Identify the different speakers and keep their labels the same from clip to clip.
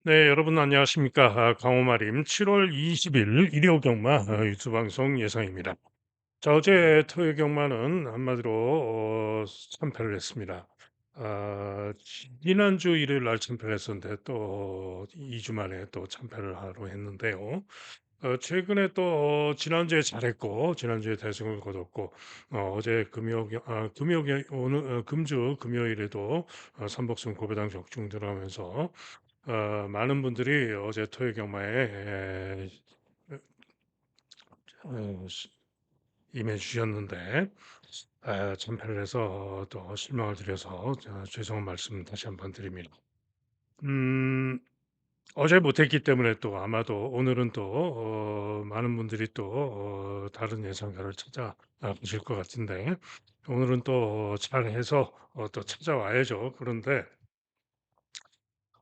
Speaker 1: 네, 여러분 안녕하십니까? 강호마림 7월 20일 일요 경마 유튜브 방송 예상입니다. 자, 어제 토요 경마는 한마디로 참패를 했습니다. 지난주 일요일 날 참패를 했었는데 또 2주 만에 또 참패를 하러 했는데요. 최근에 또 지난주에 잘했고 지난주에 대승을 거뒀고 어제 오늘 금주 금요일에도 삼복승 고배당 적중 들어가면서 많은 분들이 어제 토요 경마에 임해 주셨는데 참패를 해서 또 실망을 드려서 죄송한 말씀 다시 한번 드립니다. 음, 어제 못했기 때문에 또 아마도 오늘은 또 많은 분들이 또 다른 예상가를 찾아보실 것 같은데 오늘은 또 잘해서 또 찾아와야죠. 그런데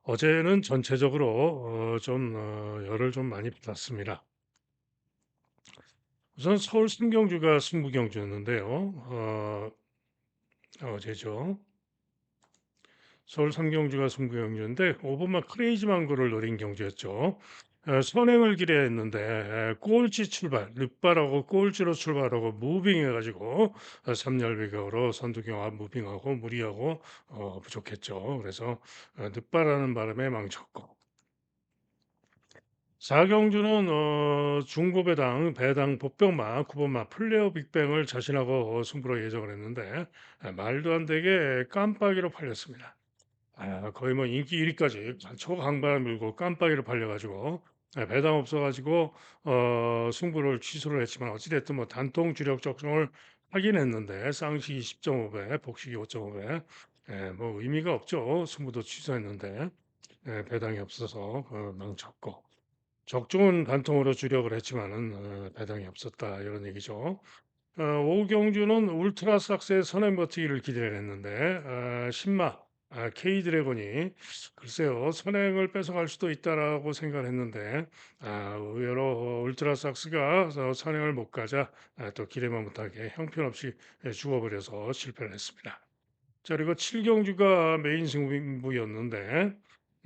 Speaker 1: 어제는 전체적으로 좀 열을 좀 많이 받았습니다. 우선 서울 승경주가 승부경주였는데요. 어제죠. 서울 삼경주가 승부경주인데 오버마 크레이지만 거를 노린 경주였죠. 선행을 기대했는데 꼴찌 출발, 늦발하고 꼴찌로 출발하고 무빙해가지고 3열비경으로 선두경합 무빙하고 무리하고 부족했죠. 그래서 늦발하는 바람에 망쳤고 사경주는 중고배당 복병마 9번마 플레어 빅뱅을 자신하고 승부로 예정을 했는데 말도 안 되게 깜빡이로 팔렸습니다. 거의 뭐 인기 1위까지 초강바람 밀고 깜빡이로 팔려가지고 배당 없어가지고 승부를 취소를 했지만 어찌됐든 뭐 단통 주력 적중을 하긴 했는데 쌍식이 10.5배, 복식이 5.5배 뭐 의미가 없죠. 승부도 취소했는데 배당이 없어서 망쳤고 적중은 반통으로 주력을 했지만은 배당이 없었다 이런 얘기죠. 오경주는 울트라 삭스의 선행 버티기를 기대를 했는데 신마 K 드래곤이 글쎄요 선행을 뺏어갈 수도 있다라고 생각을 했는데 의외로 울트라 삭스가 선행을 못 가자 또 기대만 못하게 형편없이 죽어버려서 실패를 했습니다. 자, 그리고 칠경주가 메인 승부였는데,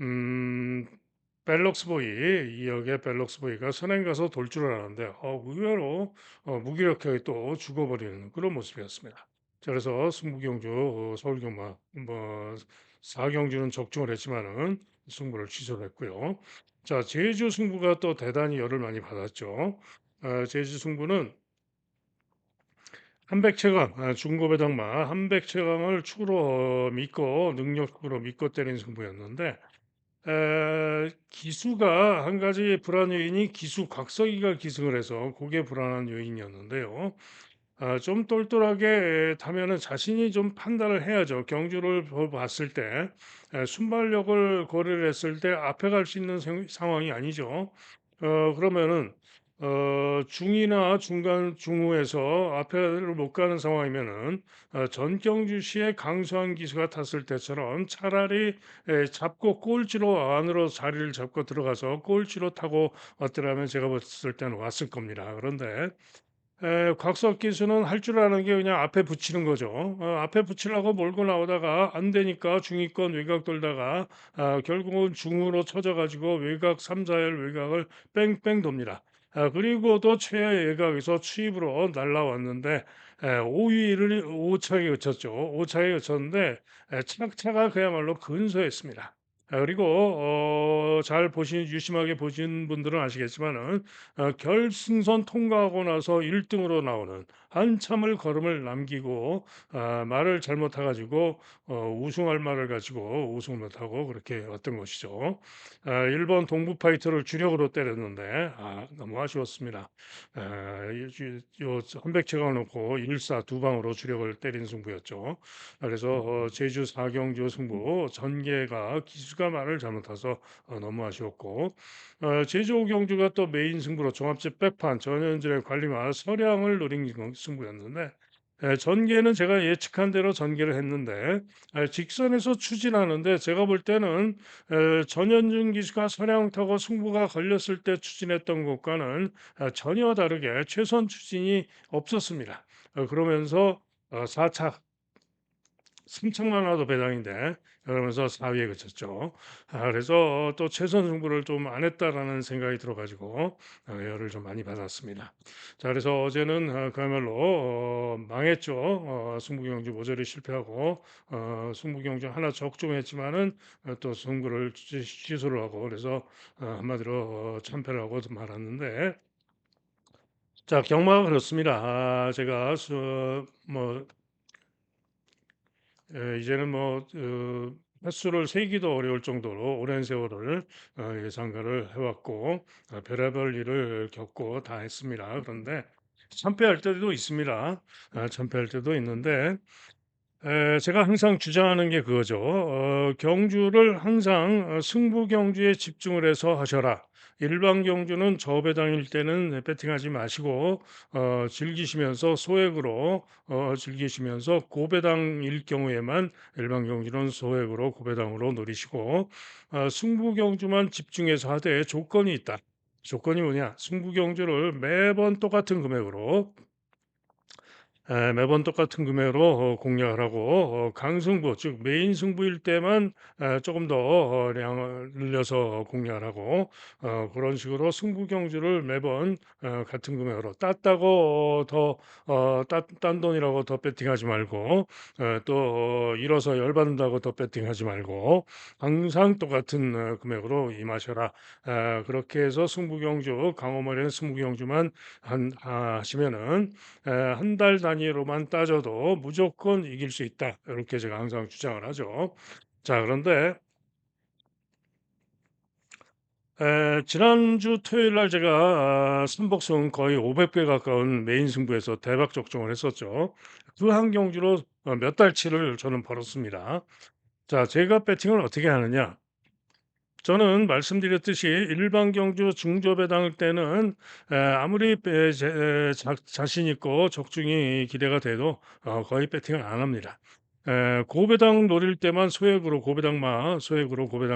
Speaker 1: 음, 벨럭스보이, 이 역의 벨럭스보이가 선행 가서 돌 줄 알았는데, 의외로 무기력하게 또 죽어버리는 그런 모습이었습니다. 자, 그래서 승부경주, 서울경마, 뭐, 사경주는 적중을 했지만은 승부를 취소를 했고요. 자, 제주 승부가 또 대단히 열을 많이 받았죠. 제주 승부는 한백채강 중고배당마 한백채강을 축으로 믿고 능력으로 믿고 때린 승부였는데 기수가 한 가지 불안 요인이 기수 곽석이가 기승을 해서 그게 불안한 요인이었는데요. 좀 똘똘하게 타면은 자신이 좀 판단을 해야죠. 경주를 봤을 때 순발력을 고려를 했을 때 앞에 갈 수 있는 상황이 아니죠. 그러면은 중이나 중간 중후에서 앞에를 못 가는 상황이면은 전경주시의 강수한 기수가 탔을 때처럼 차라리 잡고 꼴찌로 안으로 자리를 잡고 들어가서 꼴찌로 타고 왔더라면 제가 봤을 때는 왔을 겁니다. 그런데 곽석 기수는 할 줄 아는 게 그냥 앞에 붙이는 거죠. 앞에 붙이려고 몰고 나오다가 안 되니까 중위권 외곽 돌다가 결국은 중으로 쳐져 가지고 외곽 3-4열 외곽을 뺑뺑 돕니다. 그리고 또 최하 외곽에서 추입으로 날라왔는데 5위를 5차에 그쳤죠. 5차에 그쳤는데 착차가 그야말로 근소했습니다. 그리고 잘 보신 유심하게 보신 분들은 아시겠지만은 결승선 통과하고 나서 1등으로 나오는 한참을 걸음을 남기고 말을 잘못 타가지고 우승할 말을 가지고 우승 못하고 그렇게 왔던 것이죠. 일본 동부 파이터를 주력으로 때렸는데 너무 아쉬웠습니다. 요 한백채가 놓고 1사 두 방으로 주력을 때린 승부였죠. 그래서 제주 사경주 승부 전개가 기수가 말을 잘못 타서 너무 아쉬웠고 제주 경주가 또 메인 승부로 종합제 백판 전현진의 관리마 서량을 노린 승부였는데 전개는 제가 예측한 대로 전개를 했는데 직선에서 추진하는데 제가 볼 때는 전현준 기수가 서량 타고 승부가 걸렸을 때 추진했던 것과는 전혀 다르게 최선 추진이 없었습니다. 그러면서 4차 3천만 원도 배당인데 그러면서 4위에 그쳤죠. 그래서 또 '최선 승부를 좀 안 했다.'라는 생각이 들어 가지고 열을 좀 많이 받았습니다. 자 그래서 어제는 그야말로 망했죠. 승부경주 모조리 실패하고 승부경주 하나 적중했지만은 또 승부를 취소를 하고 그래서 한마디로 참패를 하고 말았는데 자 경마가 그렇습니다. 제가 뭐 이제는 뭐 횟수를 세기도 어려울 정도로 오랜 세월을 예상가를 해 왔고 별의별 일을 겪고 다 했습니다. 그런데 참패할 때도 있습니다. 참패할 때도 있는데 제가 항상 주장하는 게 그거죠. 경주를 항상 승부 경주에 집중을 해서 하셔라. 일반 경주는 저배당일 때는 배팅하지 마시고 즐기시면서 소액으로 즐기시면서 고배당일 경우에만 일반 경주는 소액으로 고배당으로 노리시고 승부 경주만 집중해서 하되 조건이 있다. 조건이 뭐냐? 승부 경주를 매번 똑같은 금액으로 매번 똑같은 금액으로 공략을 하고 강승부 즉 메인 승부일 때만 조금 더 량을 늘려서 공략을 하고 그런 식으로 승부 경주를 매번 같은 금액으로 땄다고 딴 돈이라고 더 배팅하지 말고 또 잃어서 열받는다고 더 배팅하지 말고 항상 똑같은 금액으로 임하셔라. 그렇게 해서 승부 경주 강호머리는 승부 경주만 하시면은 한 달 단위로만 따져도 무조건 이길 수 있다. 이렇게 제가 항상 주장을 하죠. 자, 그런데 지난주 토요일 날 제가 선복승 거의 500배 가까운 메인 승부에서 대박 적중을 했었죠. 그 한 경주로 몇 달치를 저는 벌었습니다. 자, 제가 배팅을 어떻게 하느냐? 저는 말씀드렸듯이 일반 경주 중저배당일 때는 아무리 자신 있고 적중이 기대가 돼도 거의 배팅을 안 합니다. 고배당 노릴 때만 소액으로 고배당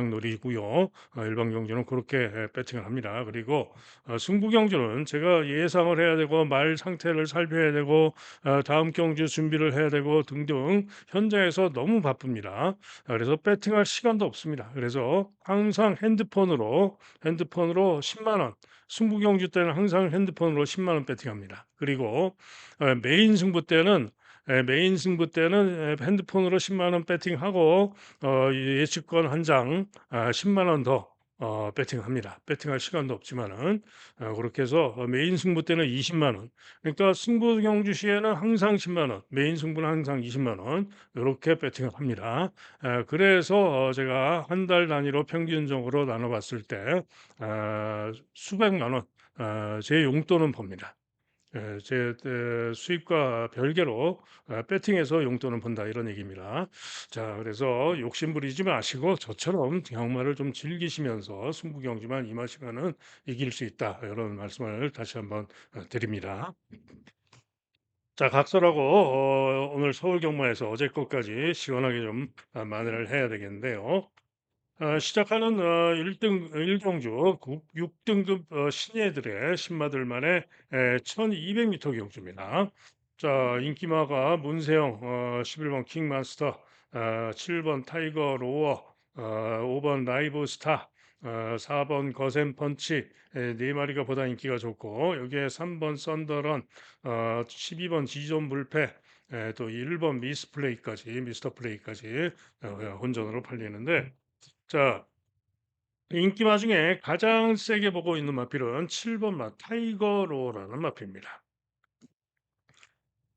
Speaker 1: 노리고요. 일반 경주는 그렇게 배팅을 합니다. 그리고 승부 경주는 제가 예상을 해야 되고 말 상태를 살펴야 되고 다음 경주 준비를 해야 되고 등등 현장에서 너무 바쁩니다. 그래서 배팅할 시간도 없습니다. 그래서 항상 핸드폰으로 10만 원, 승부 경주 때는 항상 핸드폰으로 10만 원 배팅합니다. 그리고 메인 승부 때는 핸드폰으로 10만 원 배팅하고 예측권 한 장 10만 원 더 배팅합니다. 배팅할 시간도 없지만은 그렇게 해서 메인 승부 때는 20만 원. 그러니까 승부 경주 시에는 항상 10만 원, 메인 승부는 항상 20만 원 이렇게 배팅을 합니다. 그래서 제가 한 달 단위로 평균적으로 나눠봤을 때 수백만 원 제 용돈은 법니다. 제 수입과 별개로 배팅해서 용돈을 번다 이런 얘기입니다. 자, 그래서 욕심 부리지 마시고 저처럼 경마를 좀 즐기시면서 승부 경주만 임하시면은 이길 수 있다. 이런 말씀을 다시 한번 드립니다. 자, 각설하고 오늘 서울 경마에서 어제 것까지 시원하게 좀 만회를 해야 되겠는데요. 시작하는 1등 1경주 6등급 신예들의 신마들만의 1200m 경주입니다. 자, 인기마가 문세영 11번 킹마스터 7번 타이거 로어 5번 라이브 스타 4번 거센 펀치 네 마리가 보다 인기가 좋고 여기에 3번 썬더런 12번 지존 불패 또 1번 미스터 플레이까지 혼전으로 팔리는데 자, 인기마 중에 가장 세게 보고 있는 마필은 7번 마 타이거로라는 마필입니다.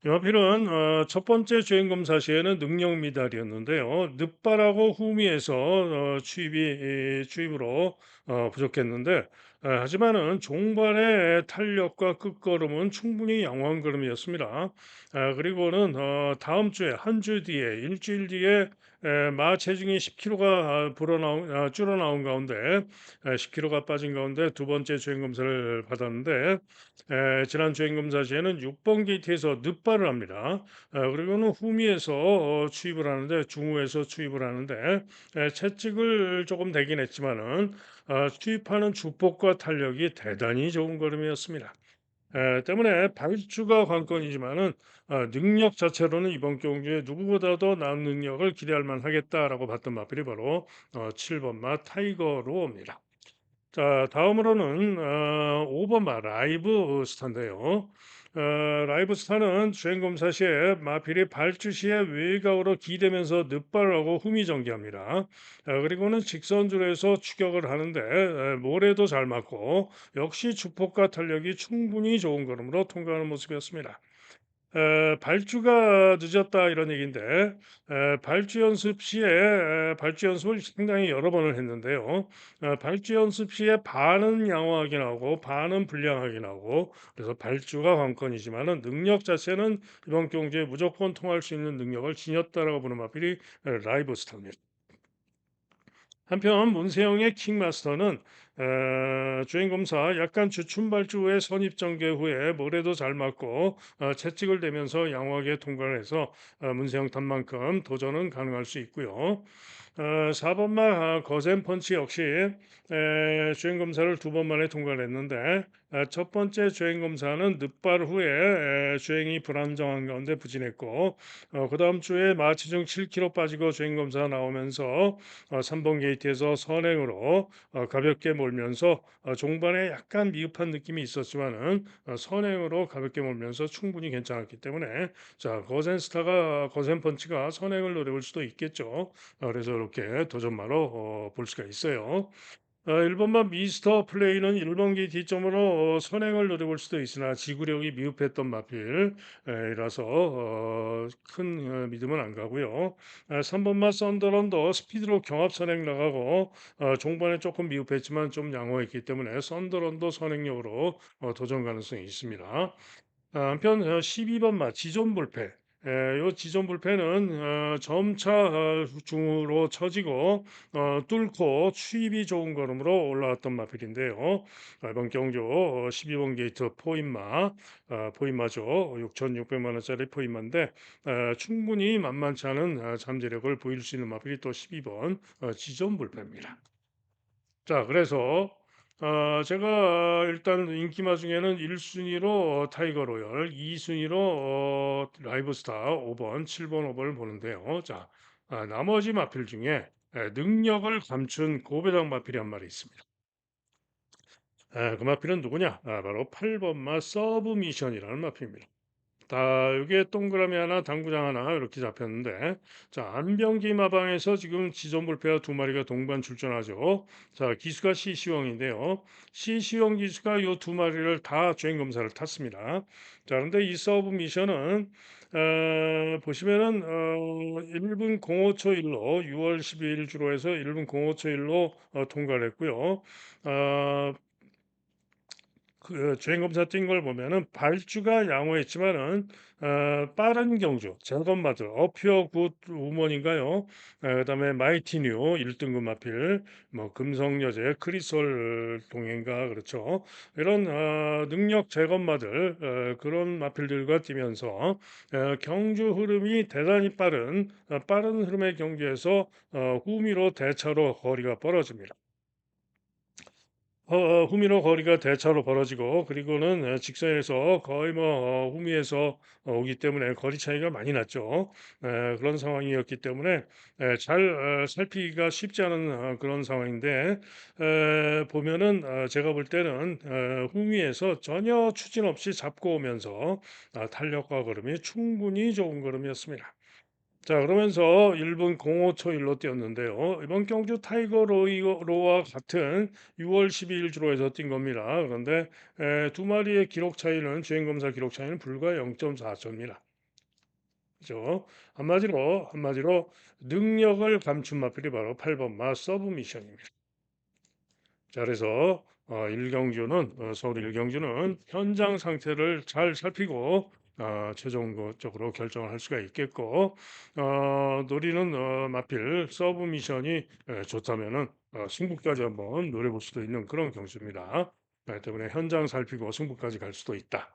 Speaker 1: 연필은 첫 번째 주행검사 시에는 능력 미달이었는데요. 늦바라고 후미에서 추입으로 부족했는데 하지만은 종발의 탄력과 끝걸음은 충분히 양호한 걸음이었습니다. 그리고는 다음 주에 한 주 뒤에 일주일 뒤에 마 체중이 10kg가 줄어나온 가운데 10kg가 빠진 가운데 두 번째 주행검사를 받았는데 지난 주행검사 시에는 6번 게이트에서 늦발을 합니다. 그리고는 후미에서 추입을 하는데 중후에서 추입을 하는데 채찍을 조금 대긴 했지만은 추입하는 주폭과 탄력이 대단히 좋은 걸음이었습니다. 때문에 발주가 관건이지만은 능력 자체로는 이번 경기에 누구보다도 나은 능력을 기대할 만하겠다라고 봤던 마필이 바로 7번 마 타이거 로어입니다. 자, 다음으로는 5번 마 라이브 스타인데요. 라이브 스타는 주행 검사 시에 마필이 발주 시에 외곽으로 기대면서 늑발하고 후미전개합니다. 그리고는 직선주로에서 추격을 하는데 모래도 잘 맞고 역시 주폭과 탄력이 충분히 좋은 걸음으로 통과하는 모습이었습니다. 발주가 늦었다 이런 얘기인데 발주 연습 시에 발주 연습을 상당히 여러 번을 했는데요. 발주 연습 시에 반은 양호하게 나오고 반은 불량하게 나오고 그래서 발주가 관건이지만은 능력 자체는 이번 경기에 무조건 통할 수 있는 능력을 지녔다라고 보는 마필이 라이브 스타입니다. 한편 문세영의 킹마스터는 주행 검사 약간 주춤발주 후에 선입전개 후에 모래도 잘 맞고 채찍을 대면서 양호하게 통과를 해서 문세영 탑만큼 도전은 가능할 수 있고요. 4번마 거센 펀치 역시 주행 검사를 두 번 만에 통과를 했는데 첫 번째 주행 검사는 늑발 후에 주행이 불안정한 가운데 부진했고 그 다음 주에 마취중 7kg 빠지고 주행 검사 나오면서 3번 게이트에서 선행으로 가볍게 몰면서 종반에 약간 미흡한 느낌이 있었지만은 선행으로 가볍게 몰면서 충분히 괜찮았기 때문에 자 거센 스타가 거센 펀치가 선행을 노려볼 수도 있겠죠. 그래서 이렇게 도전마로 볼 수가 있어요. 1번만 미스터 플레이는 1번 게이트 뒷점으로 선행을 노려볼 수도 있으나 지구력이 미흡했던 마필 이라서 큰 믿음은 안 가고요. 3번만 썬더런더 스피드로 경합 선행 나가고 종반에 조금 미흡했지만 좀 양호했기 때문에 썬더런더 선행력으로 도전 가능성이 있습니다. 한편 12번 마 지존 불패. 요 지존 불패는 점차 중으로 처지고 뚫고 추입이 좋은 걸음으로 올라왔던 마필인데요. 이번 경주 12번 게이트 포인마 포인마죠. 6,600만 원짜리 포인마인데 충분히 만만치 않은 잠재력을 보일 수 있는 마필이 또 12번 지존 불패입니다. 자, 그래서 제가 일단 인기마 중에는 1순위로 타이거 로열, 2순위로 라이브스타 5번, 7번, 5번을 보는데요. 자, 나머지 마필 중에 능력을 감춘 고배당 마필이 한 마리 있습니다. 그 마필은 누구냐? 바로 8번마 서브 미션이라는 마필입니다. 다 요게 동그라미 하나 당구장 하나 이렇게 잡혔는데 자 안병기 마방에서 지금 지존불패가 두 마리가 동반 출전하죠. 자 기수가 시시형인데요. 시시형 기수가 요 두 마리를 다 주행 검사를 탔습니다. 자 그런데 이 서브 미션은 보시면은 1분 05초 1로 6월 12일 주로 해서 1분 05초 1로 통과를 했고요. 어, 주행 검사 뛴 걸 보면은 발주가 양호했지만은 빠른 경주, 젠건마들, 어퓨어 굿 우먼인가요? 그다음에 마이티 뉴 1등급 마필, 뭐 금성여제, 크리솔 동행가 그렇죠. 이런 능력 제건마들 그런 마필들과 뛰면서 경주 흐름이 대단히 빠른 흐름의 경기에서 후미로 대차로 거리가 벌어집니다. 후미로 거리가 대차로 벌어지고 그리고는 직선에서 거의 뭐 후미에서 오기 때문에 거리 차이가 많이 났죠. 그런 상황이었기 때문에 잘 살피기가 쉽지 않은 그런 상황인데 보면은 제가 볼 때는 후미에서 전혀 추진 없이 잡고 오면서 탄력과 걸음이 충분히 좋은 걸음이었습니다. 자 그러면서 1분 05초 1로 뛰었는데요. 이번 경주 타이거 로와 같은 6월 12일 주로에서 뛴 겁니다. 그런데 두 마리의 기록 차이는 주행 검사 기록 차이는 불과 0.4초입니다. 그죠? 한마디로 능력을 감춘 마필이 바로 8번 마 서브 미션입니다. 자, 그래서 1경주는 서울 1경주는 현장 상태를 잘 살피고 최종적으로 결정을 할 수가 있겠고 노리는 마필 서브 미션이 좋다면은 승부까지 한번 노려볼 수도 있는 그런 경주입니다. 때문에 현장 살피고 승부까지 갈 수도 있다.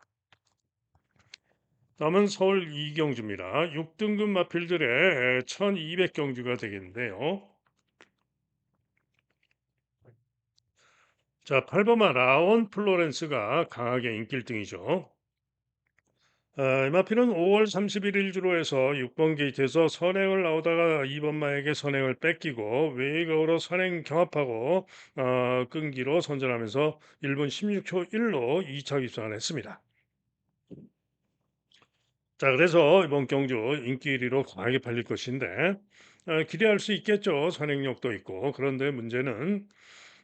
Speaker 1: 다음은 서울 2경주입니다. 6등급 마필들의 1200경주가 되겠는데요. 자, 8번마 라온 플로렌스가 강하게 인기 1등이죠. 마필은 5월 31일 주로에서 6번 게이트에서 선행을 나오다가 2번마에게 선행을 뺏기고 외곽으로 선행 경합하고 끈기로 선전하면서 1분 16초 1로 2차 입상을 했습니다. 자, 그래서 이번 경주 인기 1위로 강하게 팔릴 것인데 기대할 수 있겠죠. 선행력도 있고. 그런데 문제는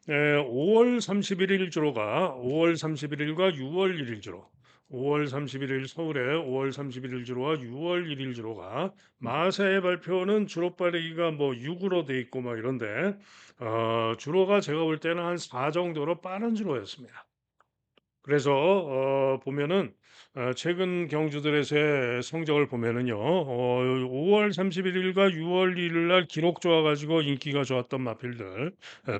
Speaker 1: 5월 31일 주로가 5월 31일과 6월 1일 주로 5월 31일 서울에 5월 31일 주로와 6월 1일 주로가 마세의 발표는 주로 빠르기가 뭐 6으로 돼 있고 막 이런데 주로가 제가 볼 때는 한 4 정도로 빠른 주로였습니다. 그래서 보면은 최근 경주들에서의 성적을 보면은요. 5월 31 일과 6월 1일 날 기록 좋아 가지고 인기가 좋았던 마필들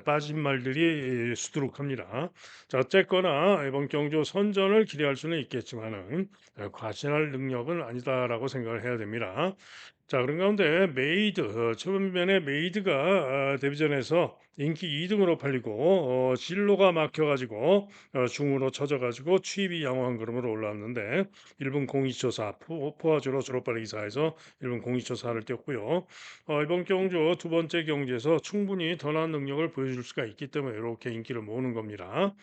Speaker 1: 빠진 말들이 수두룩합니다. 자, 어쨌거나 이번 경주 선전을 기대할 수는 있겠지만은 과신할 능력은 아니다라고 생각을 해야 됩니다. 자, 그런 가운데 메이드 최근면에 메이드가 데뷔전에서 인기 2등으로 팔리고 진로가 막혀 가지고 중으로 쳐져 가지고 취입이 양호한 걸음으로 올라왔는데 1분 02초사 포화주로 졸업발리 기사에서 1분 02초사를 뛰었고요. 이번 경주 두 번째 경기에서 충분히 더 나은 능력을 보여줄 수가 있기 때문에 이렇게 인기를 모으는 겁니다.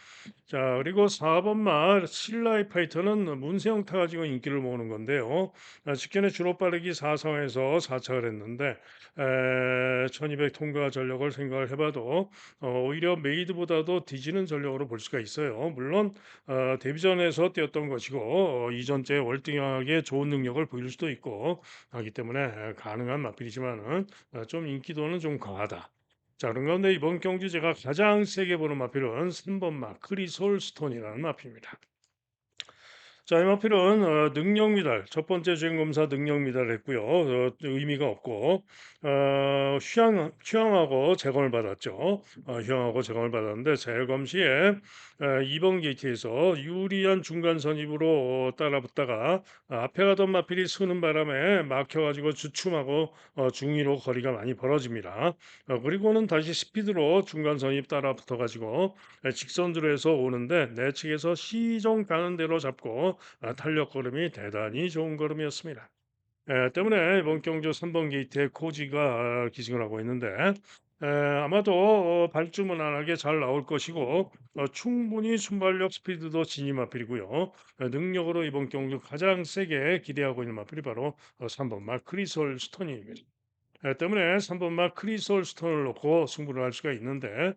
Speaker 1: 자, 그리고 4번 말 신라의 파이터는 문세영 타가 지고 인기를 모으는 건데요. 직전에 주로 빠르기 4상에서 4착을 했는데 1200 통과 전력을 생각을 해봐도 오히려 메이드보다도 뒤지는 전력으로 볼 수가 있어요. 물론 데뷔전에서 뛰었던 것이고 이전째 월등하게 좋은 능력을 보일 수도 있고 하기 때문에 가능한 마필이지만은 좀 인기도는 좀 강하다. 자, 그런 가운데 이번 경기 제가 가장 세게 보는 마필은 3번 마 크리솔 스톤이라는 마필입니다. 자, 이 마필은 능력 미달 첫 번째 주행 검사 능력 미달했고요. 의미가 없고 휴양하고 재검을 받았죠. 휴양하고 재검을 받았는데 재검 시에 2번 게이트에서 유리한 중간 선입으로 따라붙다가 앞에 가던 마필이 서는 바람에 막혀가지고 주춤하고 중위로 거리가 많이 벌어집니다. 그리고는 다시 스피드로 중간 선입 따라 붙어가지고 직선주로 해서 오는데 내측에서 시종 가는 대로 잡고 탄력 걸음이 대단히 좋은 걸음이었습니다. 때문에 이번 경주 3번 게이트에 코지가 기승을 하고 있는데 아마도 발주 무난하게 잘 나올 것이고 충분히 순발력 스피드도 진입 마필이고요. 능력으로 이번 경주 가장 세게 기대하고 있는 마필이 바로 3번 마 크리솔 스토니입니다. 때문에 3번 막 크리솔 스톤을 놓고 승부를 할 수가 있는데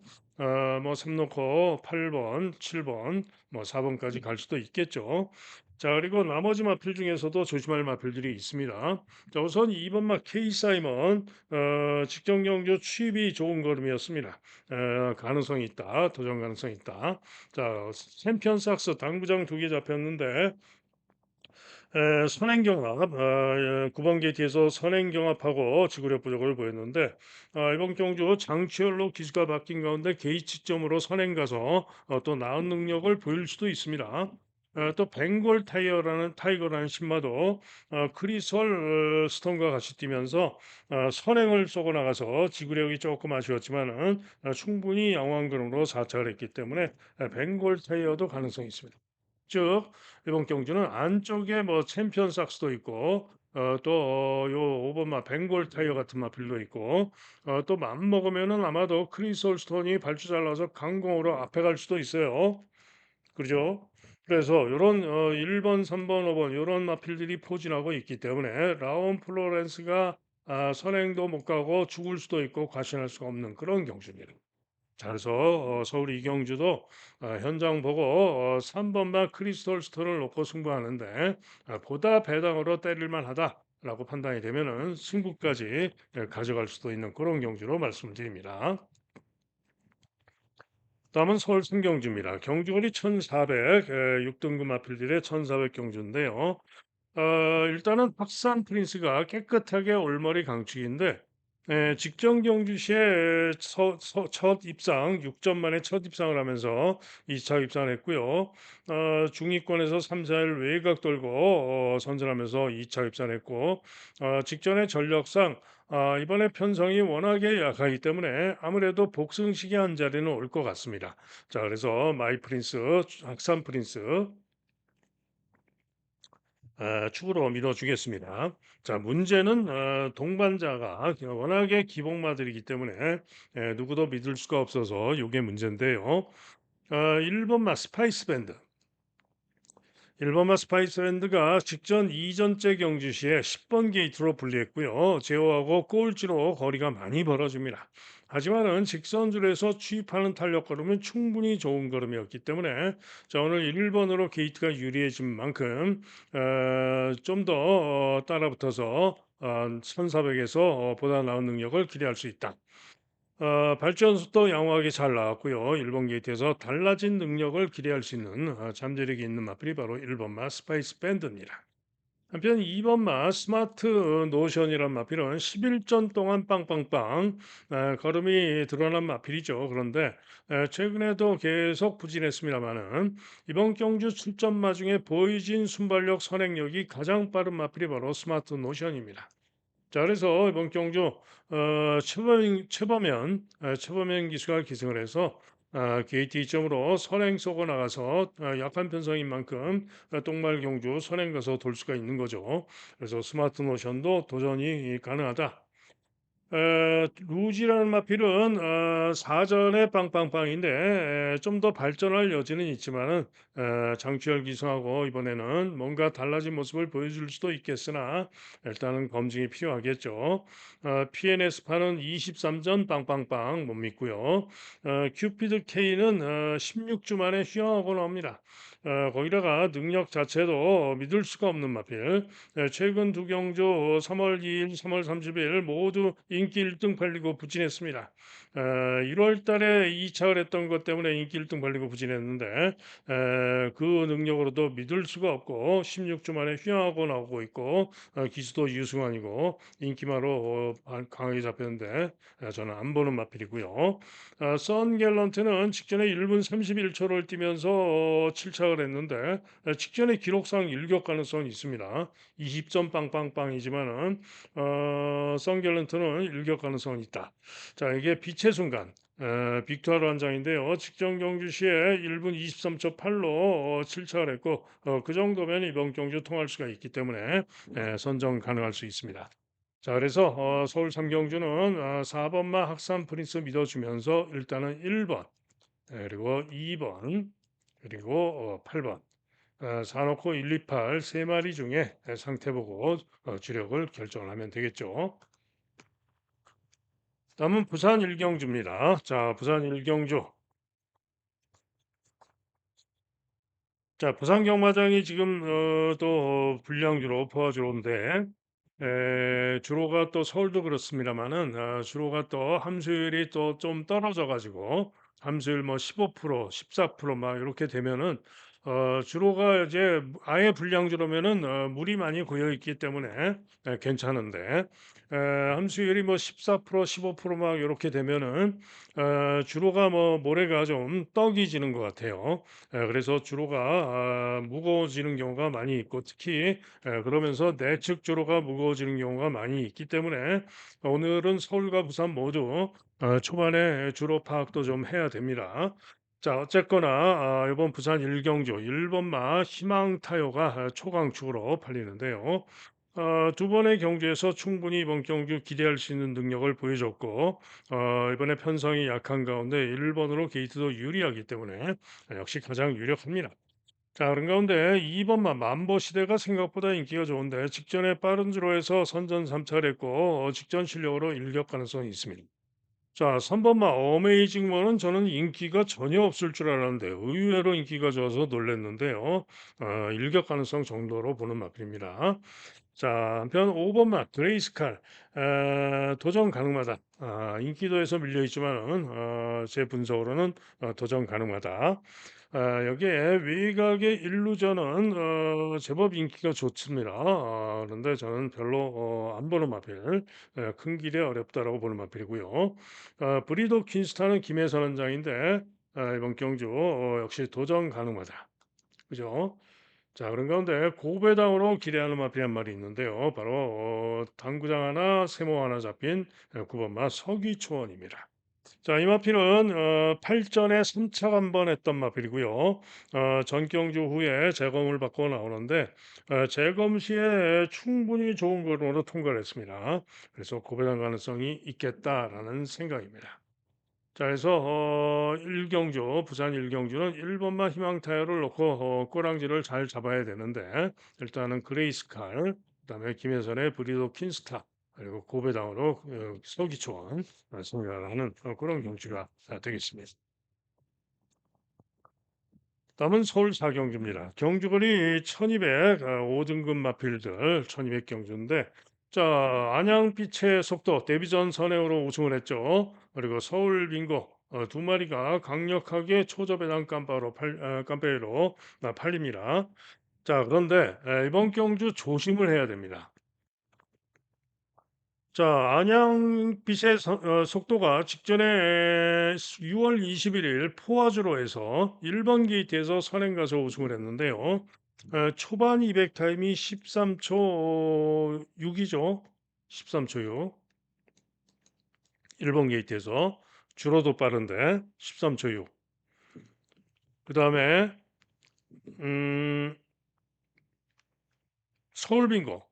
Speaker 1: 뭐 3 놓고 8번, 7번, 뭐 4번까지 갈 수도 있겠죠. 자, 그리고 나머지 마필 중에서도 조심할 마필들이 있습니다. 자, 우선 2번 막 케이 사이먼 직전 경주 취입이 좋은 걸음이었습니다. 가능성이 있다. 도전 가능성이 있다. 자, 챔피언 삭스 당구장 2개 잡혔는데 선행경합 9번 게이트에서 선행경합하고 지구력 부족을 보였는데 이번 경주 장치열로 기수가 바뀐 가운데 게이트점으로 선행 가서 또 나은 능력을 보일 수도 있습니다. 또 벵골 타이거라는 신마도 크리솔 스톤과 같이 뛰면서 선행을 쏘고 나가서 지구력이 조금 아쉬웠지만은 충분히 양호한 걸음으로 4착을 했기 때문에 벵골 타이어도 가능성이 있습니다. 즉 이번 경주는 안쪽에 뭐 챔피언 삭스도 있고 요 5번 마 벵골 타이어 같은 마필도 있고 또 맘먹으면은 아마도 크리솔 스톤이 발주 잘 나와서 강공으로 앞에 갈 수도 있어요. 그죠? 그래서 요런 1 번, 3 번, 5번 요런 마필들이 포진하고 있기 때문에 라온 플로렌스가 선행도 못 가고 죽을 수도 있고 과신할 수가 없는 그런 경주입니다. 자, 그래서 서울 이경주도 현장 보고 3번만 크리스톨 스톤을 놓고 승부하는데 보다 배당으로 때릴 만하다라고 판단이 되면은 승부까지 가져갈 수도 있는 그런 경주로 말씀드립니다. 다음은 서울 승경주입니다. 경주거리 1400, 6등급 마필들의 1400 경주인데요. 일단은 확산 프린스가 깨끗하게 올머리 강축인데 직전 경주 시에 첫 입상 6점 만에 첫 입상을 하면서 2차 입상을 했고요. 중위권에서 3-4일 외곽 돌고 선전하면서 2차 입상을 했고 직전의 전력상 이번에 편성이 워낙에 약하기 때문에 아무래도 복승식의 한 자리는 올 것 같습니다. 자 그래서 마이 프린스, 학산 프린스 축으로 밀어주겠습니다. 자, 문제는 동반자가 워낙에 기복마들이기 때문에 누구도 믿을 수가 없어서 이게 문제인데요. 1번마 스파이스 밴드. 일본마 스파이스밴드가 직전 이전째 경주 시에 10번 게이트로 분리했고요. 제어하고 꼴찌로 거리가 많이 벌어집니다. 하지만은 직선줄에서 취입하는 탄력 걸음은 충분히 좋은 걸음이었기 때문에 자, 오늘 1번으로 게이트가 유리해진 만큼 좀 더 따라붙어서 1400에서 보다 나은 능력을 기대할 수 있다. 발전소도 양호하게 잘 나왔고요. 1번 게이트에서 달라진 능력을 기대할 수 있는 잠재력이 있는 마필이 바로 1번마 스파이스 밴드입니다. 한편 2번마 스마트 노션이란 마필은 11전 동안 빵빵빵 걸음이 드러난 마필이죠. 그런데 최근에도 계속 부진했습니다마는 이번 경주 출전마 중에 보이진 순발력 선행력이 가장 빠른 마필이 바로 스마트 노션입니다. 자 그래서 이번 경주 최범현 기수가 기승을 해서 게이트 2점으로 선행 쏘고 나가서 약한 편성인 만큼 똥말 경주 선행 가서 돌 수가 있는 거죠. 그래서 스마트 노션도 도전이 가능하다. 루지라는 마필은 사전에 빵빵빵인데 좀 더 발전할 여지는 있지만은 장추열 기수하고 이번에는 뭔가 달라진 모습을 보여줄 수도 있겠으나 일단은 검증이 필요하겠죠. PNS파는 23전 빵빵빵 못 믿고요. 큐피드 K는 16주 만에 휴양하고 나옵니다. 거기다가 능력 자체도 믿을 수가 없는 마필. 최근 두 경주 3월 2일, 3월 30일 모두 인기 1등 팔리고 부진했습니다. 1월 달에 2차를 했던 것 때문에 인기 1등 팔리고 부진했는데 그 능력으로도 믿을 수가 없고 16주 만에 휴양하고 나오고 있고 기수도 유승환이고 인기마로 강하게 잡혔는데 저는 안 보는 마필이고요. 선 갤런트는 직전에 1분 31초를 뛰면서 침착을 했는데 직전에 기록상 일격 가능성이 있습니다. 20점 빵빵빵이지만은 선 갤런트는 일격 가능성이 있다. 자 이게 빛의 순간. 빅투아르 한 장인데요. 직전 경주 시에 1분 23초 8로 침착을 했고 그 정도면 이번 경주 통할 수가 있기 때문에 선정 가능할 수 있습니다. 자, 그래서 서울 삼경주는 4번마 학산 프린스 믿어주면서 일단은 1번, 그리고 2번, 그리고 8번, 사놓고 1, 2, 8 세 마리 중에 상태 보고 주력을 결정을 하면 되겠죠. 다음은 부산 일경주입니다. 자, 부산 일경주. 자, 부산 경마장이 지금 또 불량주로 포화주로인데 주로가 또 서울도 그렇습니다만은 주로가 또 함수율이 또 좀 떨어져 가지고 함수율 뭐 15%, 14%막 이렇게 되면은 주로가 이제 아예 불량주로면은 물이 많이 고여 있기 때문에 괜찮은데 함수율이 뭐 14%, 15%막 이렇게 되면은 주로가 뭐 모래가 좀 떡이 지는 것 같아요. 그래서 주로가 무거워지는 경우가 많이 있고 특히 그러면서 내측 주로가 무거워지는 경우가 많이 있기 때문에 오늘은 서울과 부산 모두 초반에 주로 파악도 좀 해야 됩니다. 자, 어쨌거나 이번 부산 일경주 1번마 희망타요가 초강축으로 팔리는데요. 두 번의 경주에서 충분히 이번 경주 기대할 수 있는 능력을 보여줬고 이번에 편성이 약한 가운데 1번으로 게이트도 유리하기 때문에 역시 가장 유력합니다. 자, 그런 가운데 2번마 만보 시대가 생각보다 인기가 좋은데 직전에 빠른 주로에서 선전 3차를 했고 직전 실력으로 일격 가능성이 있습니다. 자, 3번마 어메이징1은 저는 인기가 전혀 없을 줄 알았는데 의외로 인기가 좋아서 놀랐는데요. 일격 가능성 정도로 보는 마필입니다. 자, 한편 5번 막 그레이스칼 도전 가능하다. 인기도에서 밀려 있지만은 제 분석으로는 도전 가능하다. 여기에 외곽의 일루전은 제법 인기가 좋습니다. 그런데 저는 별로 안 보는 마필, 큰 길이 어렵다라고 보는 마필이고요. 브리도 퀸스타는 김혜선 원장인데 이번 경주 역시 도전 가능하다. 그죠? 자, 그런 가운데 고배당으로 기대하는 마필 한 마리 있는데요. 바로 당구장 하나, 세모 하나 잡힌 9번마 서귀초원입니다. 자, 이 마필은 8전에 3차 한 번 했던 마필이고요. 전경주 후에 재검을 받고 나오는데 재검 시에 충분히 좋은 걸음으로 통과를 했습니다. 그래서 고배당 가능성이 있겠다라는 생각입니다. 자, 그래서 1경주, 부산 1경주는 1번만 희망 타이어를 놓고 꼬랑지를 잘 잡아야 되는데 일단은 그레이스칼, 그다음에 김혜선의 브리도 퀸스타, 그리고 고배당으로 서기초원 승리를 하는 그런 경주가 되겠습니다. 다음은 서울 4경주입니다. 경주거리 1200, 5등급 마필들 1200 경주인데 자, 안양빛의 속도 데뷔전 선행으로 우승을 했죠. 그리고 서울 빙고 두 마리가 강력하게 초저배당 깜빼이로 팔립니다. 자, 그런데 이번 경주 조심을 해야 됩니다. 자, 안양빛의 속도가 직전에 6월 21일 포화주로 해서 1번 게이트에서 선행 가서 우승을 했는데요. 초반 200 타임이 13초 6이죠. 13초 6. 1번 게이트에서 줄어도 빠른데 13초 6. 그다음에 음, 서울 빙고.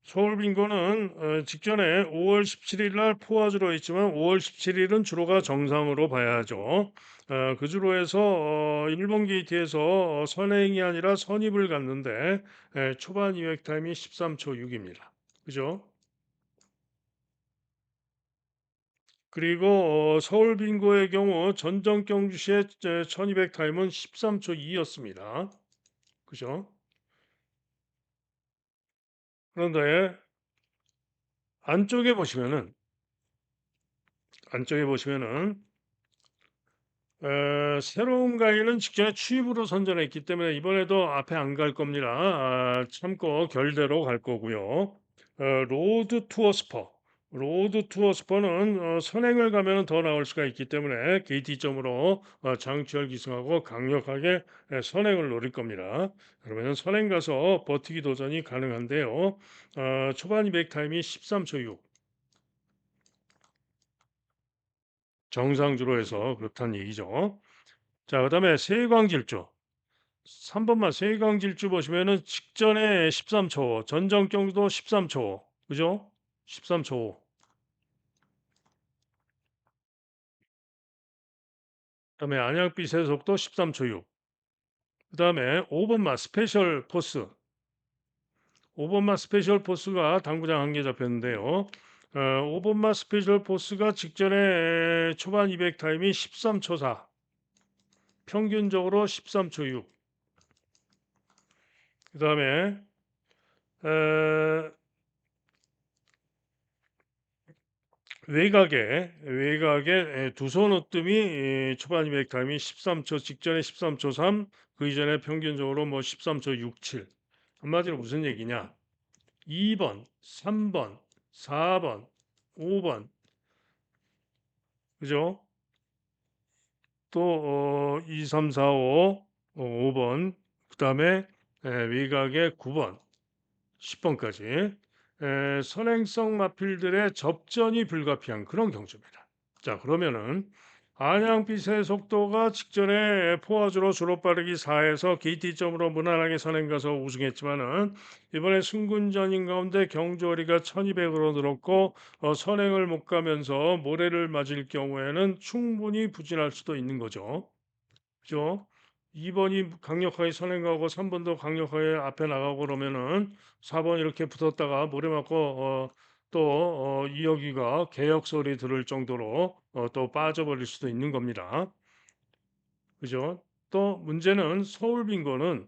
Speaker 1: 서울 빙고는 직전에 5월 17일 날 포화주로 있지만 5월 17일은 주로가 정상으로 봐야죠. 그 주로에서 1번 게이트에서 선행이 아니라 선입을 갔는데 초반 200 타임이 13초 6입니다. 그죠? 그리고 서울 빙고의 경우 전정 경주시의 1200 타임은 13초 2였습니다. 그죠? 그런데 안쪽에 보시면은 안쪽에 보시면은 새로운 가이는 직전에 취입으로 선전했기 때문에 이번에도 앞에 안 갈 겁니다. 참고 결대로 갈 거고요. 로드 투어 스퍼. 로드 투어 스퍼는 선행을 가면 더 나올 수가 있기 때문에 KT점으로 장치열 기승하고 강력하게 선행을 노릴 겁니다. 그러면 선행 가서 버티기 도전이 가능한데요. 초반 200 타임이 13초 6. 정상주로 해서 그렇다는 얘기죠. 자, 그다음에 세광질주. 3번만 세광질주 보시면은 직전에 13초, 전정경도 13초, 그죠? 13초. 그다음에 안양빛의 속도 13초 6. 그다음에 5번만 스페셜 포스. 5번만 스페셜 포스가 당구장 한 개 잡혔는데요. 5번만 스페셜 포스가 직전에 초반 200 타임이 13초 4. 평균적으로 13초 6. 그다음에 외곽에 두 손 으뜸이 초반 200 타임이 13초 직전에 13초 3, 그 이전에 평균적으로 뭐 13초 67. 한마디로 무슨 얘기냐? 2번, 3번, 4번, 5번, 그죠? 또 2, 3, 4, 5, 5번, 그다음에 외곽에 9번, 10번까지 선행성 마필들의 접전이 불가피한 그런 경주입니다. 자, 그러면은 안양빛의 속도가 직전에 포화주로 주로 빠르기 4에서 KT점으로 무난하게 선행 가서 우승했지만은 이번에 승군전인 가운데 경주거리가 1200으로 늘었고 선행을 못 가면서 모래를 맞을 경우에는 충분히 부진할 수도 있는 거죠. 그죠? 2번이 강력하게 선행가고 3번도 강력하게 앞에 나가고 그러면은 4번 이렇게 붙었다가 모래 맞고 또 이혁이가 개역 소리 들을 정도로 또 빠져버릴 수도 있는 겁니다. 그죠? 또 문제는 서울 빈거는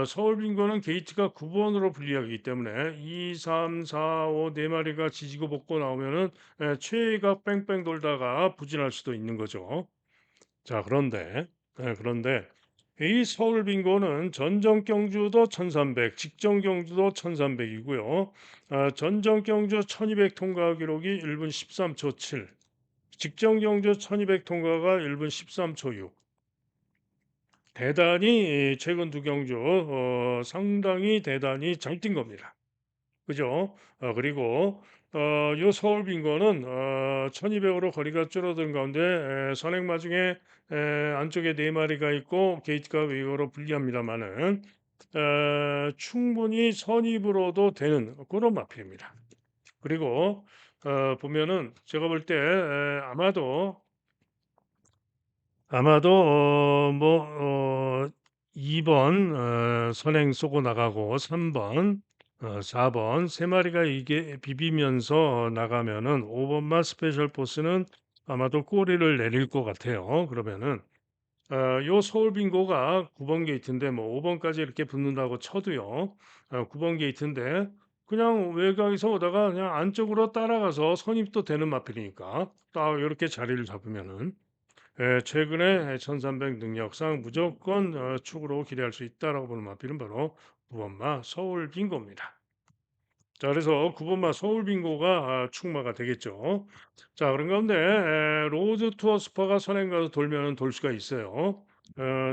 Speaker 1: 서울 빙고는 게이트가 9번으로 분리하기 때문에 2, 3, 4, 5 네 마리가 지지고 볶고 나오면은 최애가 뺑뺑 돌다가 부진할 수도 있는 거죠. 자, 그런데 이 서울 빙고는 전정 경주도 1300, 직전 경주도 1300이고요. 전정 경주 1200 통과 기록이 1분 13초 7, 직전 경주 1200 통과가 1분 13초 6. 대단히 최근 두 경주 상당히 대단히 잘 뛴 겁니다. 그죠? 그리고 요 서울 빈거는 1200으로 거리가 줄어든 가운데 선행 마중에 안쪽에 네 마리가 있고 게이트가 외곽으로 불리합니다만은 충분히 선입으로도 되는 그런 마필입니다. 그리고 보면은 제가 볼 때 아마도 2번 선행 쏘고 나가고 3번 4번 세 마리가 이게 비비면서 나가면은 5번마 스페셜 포스는 아마도 꼬리를 내릴 것 같아요. 그러면은 요 서울 빙고가 9번 게이트인데 뭐 5번까지 이렇게 붙는다고 쳐도요. 9번 게이트인데 그냥 외곽에서 오다가 그냥 안쪽으로 따라가서 선입도 되는 마필이니까 딱 이렇게 자리를 잡으면은 최근에 1300 능력상 무조건 축으로 기대할 수 있다라고 보는 마필은 바로 9번마 서울 빙고입니다. 자, 그래서 9번마 서울 빙고가 축마가 되겠죠. 자, 그런 가운데 로드 투어 스파가 선행 가서 돌면은 돌 수가 있어요.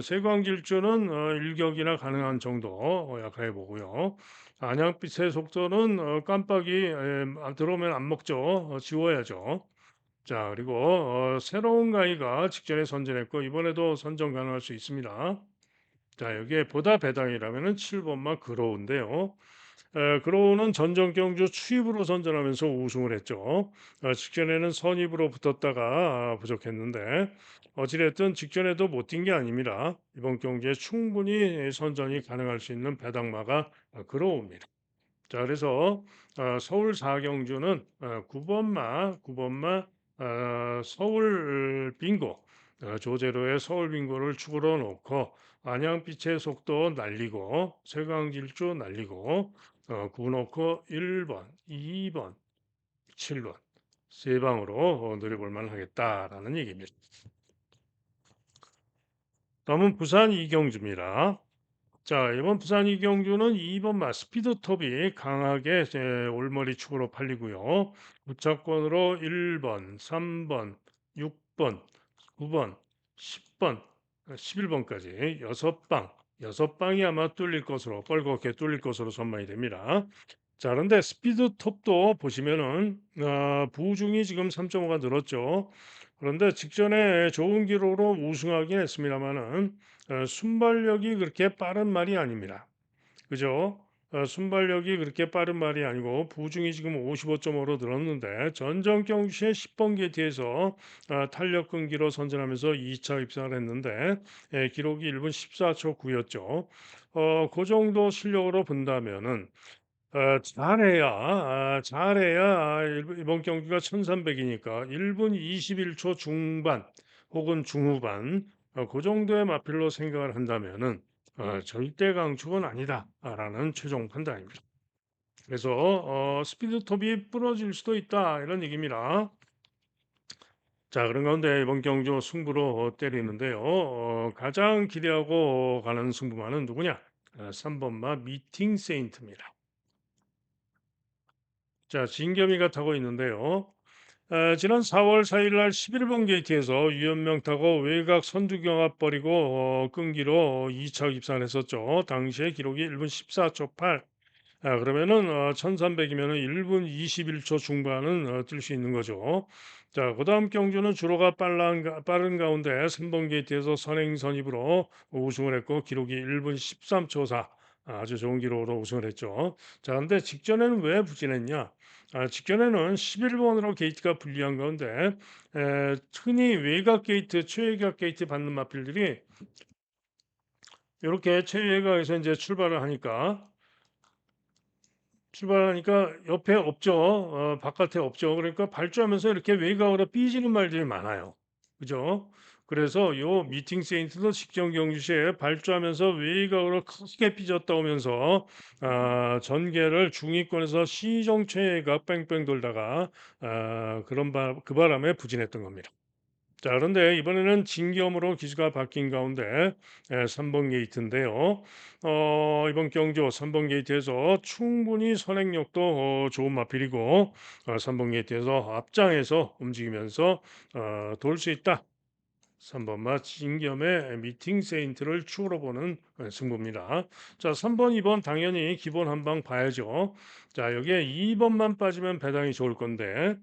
Speaker 1: 세광 질주는 일격이나 가능한 정도 약하게 보고요. 안양빛의 속도는 깜빡이 들어오면 안 먹죠. 지워야죠. 자, 그리고 새로운 가이가 직전에 선전했고 이번에도 선전 가능할 수 있습니다. 자, 여기에 보다 배당이라면은 7번만 그로우인데요. 그로우는 전정 경주 추입으로 선전하면서 우승을 했죠. 직전에는 선입으로 붙었다가 부족했는데 어찌됐든 직전에도 못 뛴 게 아닙니다. 이번 경기에 충분히 선전이 가능할 수 있는 배당마가 그로우입니다. 자, 그래서 서울 4경주는 9번마 서울 빙고 조제로의 서울 빙고를 축으로 놓고 안양빛의 속도 날리고 세강질주 날리고 구놓고 1번, 2번, 7번 세 방으로 노려볼 만하겠다라는 얘기입니다. 다음은 부산 이경주입니다. 자, 이번 부산 이경주는 2번 스피드톱이 강하게 올머리 축으로 팔리고요. 우차권으로 1번, 3번, 6번, 9번, 10번, 11번까지 6방이 아마 뚫릴 것으로 뻘겋게 뚫릴 것으로 전망이 됩니다. 자, 그런데 스피드톱도 보시면은 부중이 지금 3.5가 늘었죠. 그런데 직전에 좋은 기록으로 우승하긴 했습니다만은 순발력이 그렇게 빠른 말이 아닙니다. 그죠? 순발력이 그렇게 빠른 말이 아니고 부중이 지금 55.5로 늘었는데 전정 경주시의 10번 게이트에서 탄력 끈기로 선전하면서 2차 입상을 했는데 기록이 1분 14초 9였죠. 그 정도 실력으로 본다면은 잘해야 이번 경기가 1300이니까 1분 21초 중반 혹은 중후반 그 정도의 마필로 생각을 한다면은 절대 강축은 아니다라는 최종 판단입니다. 그래서 스피드톱이 부러질 수도 있다 이런 얘기입니다. 자, 그런 가운데 이번 경주 승부로 때리는데요. 가장 기대하고 가는 승부마는 누구냐? 3번마 미팅 세인트입니다. 자, 진겸이가 타고 있는데요. 지난 4월 4일 날 11번 게이트에서 유현명 타고 외곽 선두경합 버리고 끈기로 2차 입상을 했었죠. 당시에 기록이 1분 14초 8. 그러면은 1300이면은 1분 21초 중반은 뛸 수 있는 거죠. 자, 그다음 경주는 주로가 빠른 가운데 3번 게이트에서 선행 선입으로 우승을 했고 기록이 1분 13초 4. 아주 좋은 기록으로 우승을 했죠. 자, 근데 직전에는 왜 부진했냐? 직전에는 11번으로 게이트가 불리한 가운데 흔히 외곽 게이트, 최외곽 게이트 받는 마필들이 이렇게 최외곽에서 이제 출발하니까 옆에 없죠. 바깥에 없죠. 그러니까 발주하면서 이렇게 외곽으로 삐지는 말들이 많아요. 그죠? 그래서 요 미팅 세인트도 직전 경주 시에 발주하면서 외곽으로 크게 삐졌다 오면서 전개를 중위권에서 시정체가 뺑뺑 돌다가 그 바람에 부진했던 겁니다. 자, 그런데 이번에는 진기험으로 기수가 바뀐 가운데 3번 게이트인데요. 이번 경주 3번 게이트에서 충분히 선행력도 좋은 마필이고 3번 게이트에서 앞장에서 움직이면서 돌 수 있다. 3번마 진겸의 미팅 세인트를 추후로 보는 승부입니다. 자, 3번, 2번 당연히 기본 한 방 봐야죠. 자, 여기에 2번만 빠지면 배당이 좋을 건데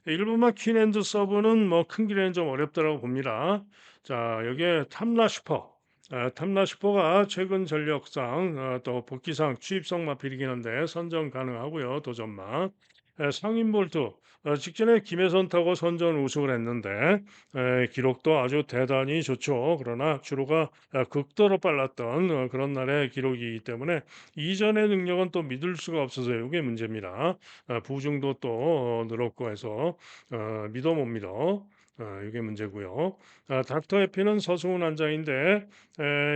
Speaker 1: 1번마 퀸앤드 서브는 뭐 큰 길에는 좀 어렵다고 봅니다. 자, 여기에 탐라 슈퍼. 탐라 슈퍼가 최근 전력상 또 복귀상 취입성 마필이긴 한데 선정 가능하고요. 도전마. 상인 볼트. 직전에 김혜선 타고 선전 우승을 했는데 기록도 아주 대단히 좋죠. 그러나 주로가 극도로 빨랐던 그런 날의 기록이기 때문에 이전의 능력은 또 믿을 수가 없어서 이게 문제입니다. 부중도 또 늘었고 해서 믿어 못 믿어. 이게 문제고요. 닥터 해피는 서승훈 안장인데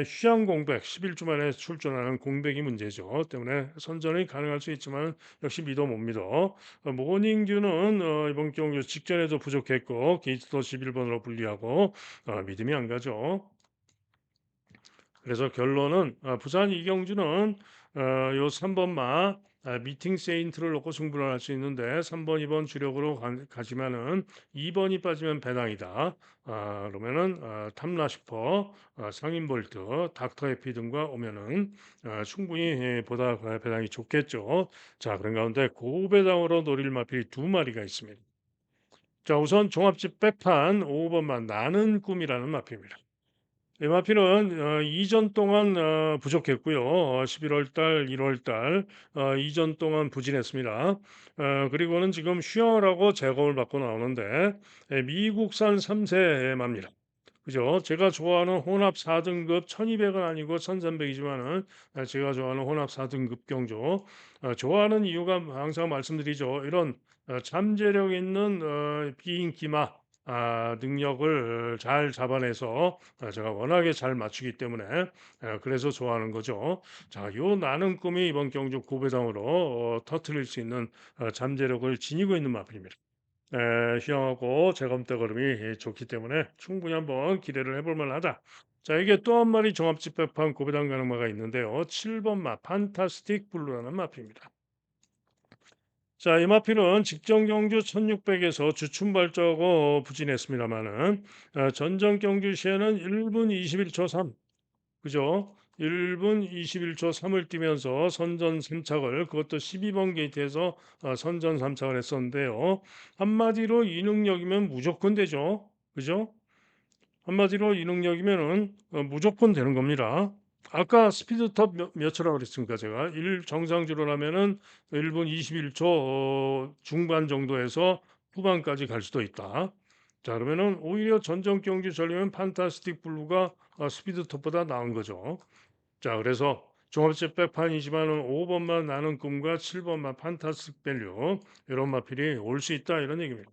Speaker 1: 휴양 공백 11주 만에 출전하는 공백이 문제죠. 때문에 선전이 가능할 수 있지만 역시 믿어 못 믿어. 모닝듀는 이번 경기 직전에도 부족했고 게이트도 11번으로 분리하고 믿음이 안 가죠. 그래서 결론은 부산 이경주는 요 3번마 미팅 세인트를 놓고 승부를 할 수 있는데 3번, 2번 주력으로 가지만은 2번이 빠지면 배당이다. 그러면은 탐라슈퍼, 상인볼트, 닥터 해피 등과 오면은 충분히 보다 배당이 좋겠죠. 자, 그런 가운데 고배당으로 노릴 마필이 두 마리가 있습니다. 자, 우선 종합집 백판 5번만 나는 꿈이라는 마필입니다. 마필은 이전 동안 부족했고요. 11월 달, 1월 달 이전 동안 부진했습니다. 그리고는 지금 휴양을 하고 재검을 받고 나오는데 미국산 3세 맙니다. 그죠? 제가 좋아하는 혼합 4등급 1200은 아니고 1300이지만은 제가 좋아하는 혼합 4등급 경주. 좋아하는 이유가 항상 말씀드리죠. 이런 잠재력 있는 비인기마 능력을 잘 잡아내서 제가 워낙에 잘 맞추기 때문에 그래서 좋아하는 거죠. 자, 요 나는 꿈이 이번 경주 고배당으로 터트릴 수 있는 잠재력을 지니고 있는 마필입니다. 휴양하고 재검대 걸음이 좋기 때문에 충분히 한번 기대를 해볼 만하다. 자, 이게 또 한 마리 종합집합판 고배당 가능마가 있는데요. 7번 마 판타스틱 블루라는 마피입니다. 자, 이 마피는 직전 경주 1600에서 주춤 발주하고 부진했습니다만은 전전 경주 시에는 1분 21초 3, 그죠? 1분 21초 3을 뛰면서 선전 3착을 그것도 12번 게이트에서 선전 3착을 했었는데요. 한마디로 이 능력이면 무조건 되죠. 그죠? 한마디로 이 능력이면은 무조건 되는 겁니다. 아까 스피드톱 몇 초라고 그랬습니까? 제가 1 정상주로라면은 1분 21초 중반 정도에서 후반까지 갈 수도 있다. 자, 그러면은 오히려 전정 경주 전이면 판타스틱 블루가 스피드톱보다 나은 거죠. 자, 그래서 종합제 백판이지만은 5번만 나는 꿈과 7번만 판타스틱 밸류 이런 마필이 올 수 있다 이런 얘기입니다.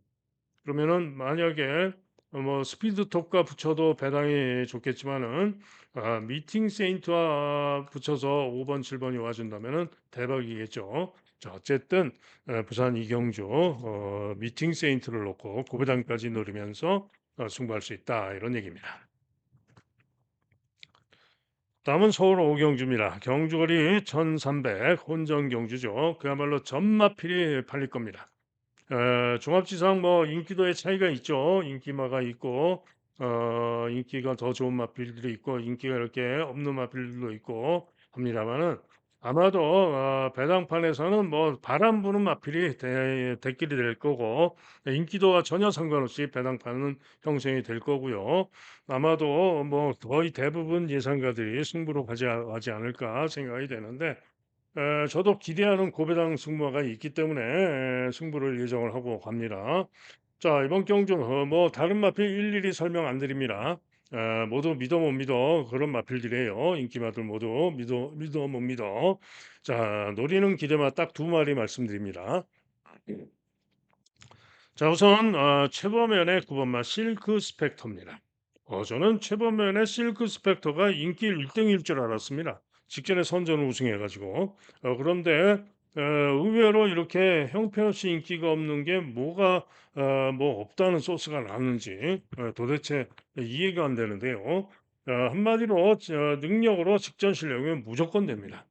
Speaker 1: 그러면은 만약에 뭐 스피드톱과 붙여도 배당이 좋겠지만은 미팅 세인트와 붙여서 5번, 7번이 와준다면은 대박이겠죠. 자, 어쨌든 부산 이경주 미팅 세인트를 놓고 고배당까지 노리면서 승부할 수 있다 이런 얘기입니다. 다음은 서울 오경주입니다. 경주거리 1300 혼전 경주죠. 그야말로 전마필이 팔릴 겁니다. 종합지상 뭐 인기도의 차이가 있죠. 인기마가 있고 인기가 더 좋은 마필들이 있고 인기가 이렇게 없는 마필들도 있고 합니다만은 아마도 배당판에서는 뭐 바람 부는 마필이 대길이 될 거고 인기도와 전혀 상관없이 배당판은 형성이 될 거고요. 아마도 뭐 거의 대부분 예상가들이 승부로 가지 않을까 생각이 되는데 저도 기대하는 고배당 승부가 있기 때문에 승부를 예정을 하고 갑니다. 자, 이번 경주 뭐 다른 마필 일일이 설명 안 드립니다. 모두 믿어 못 믿어 그런 마필들이에요. 인기마들 모두 믿어 못 믿어. 자, 노리는 기대마 딱 두 마리 말씀드립니다. 자, 우선 최범현의 9번마 실크 스펙터입니다. 저는 최범면의 실크 스펙터가 인기 1등일 줄 알았습니다. 직전에 선전 우승해가지고. 그런데 의외로 이렇게 형편없이 인기가 없는 게 뭐가 뭐 없다는 소스가 나왔는지 도대체 이해가 안 되는데요. 한마디로 능력으로 직전 실력이면 무조건 됩니다.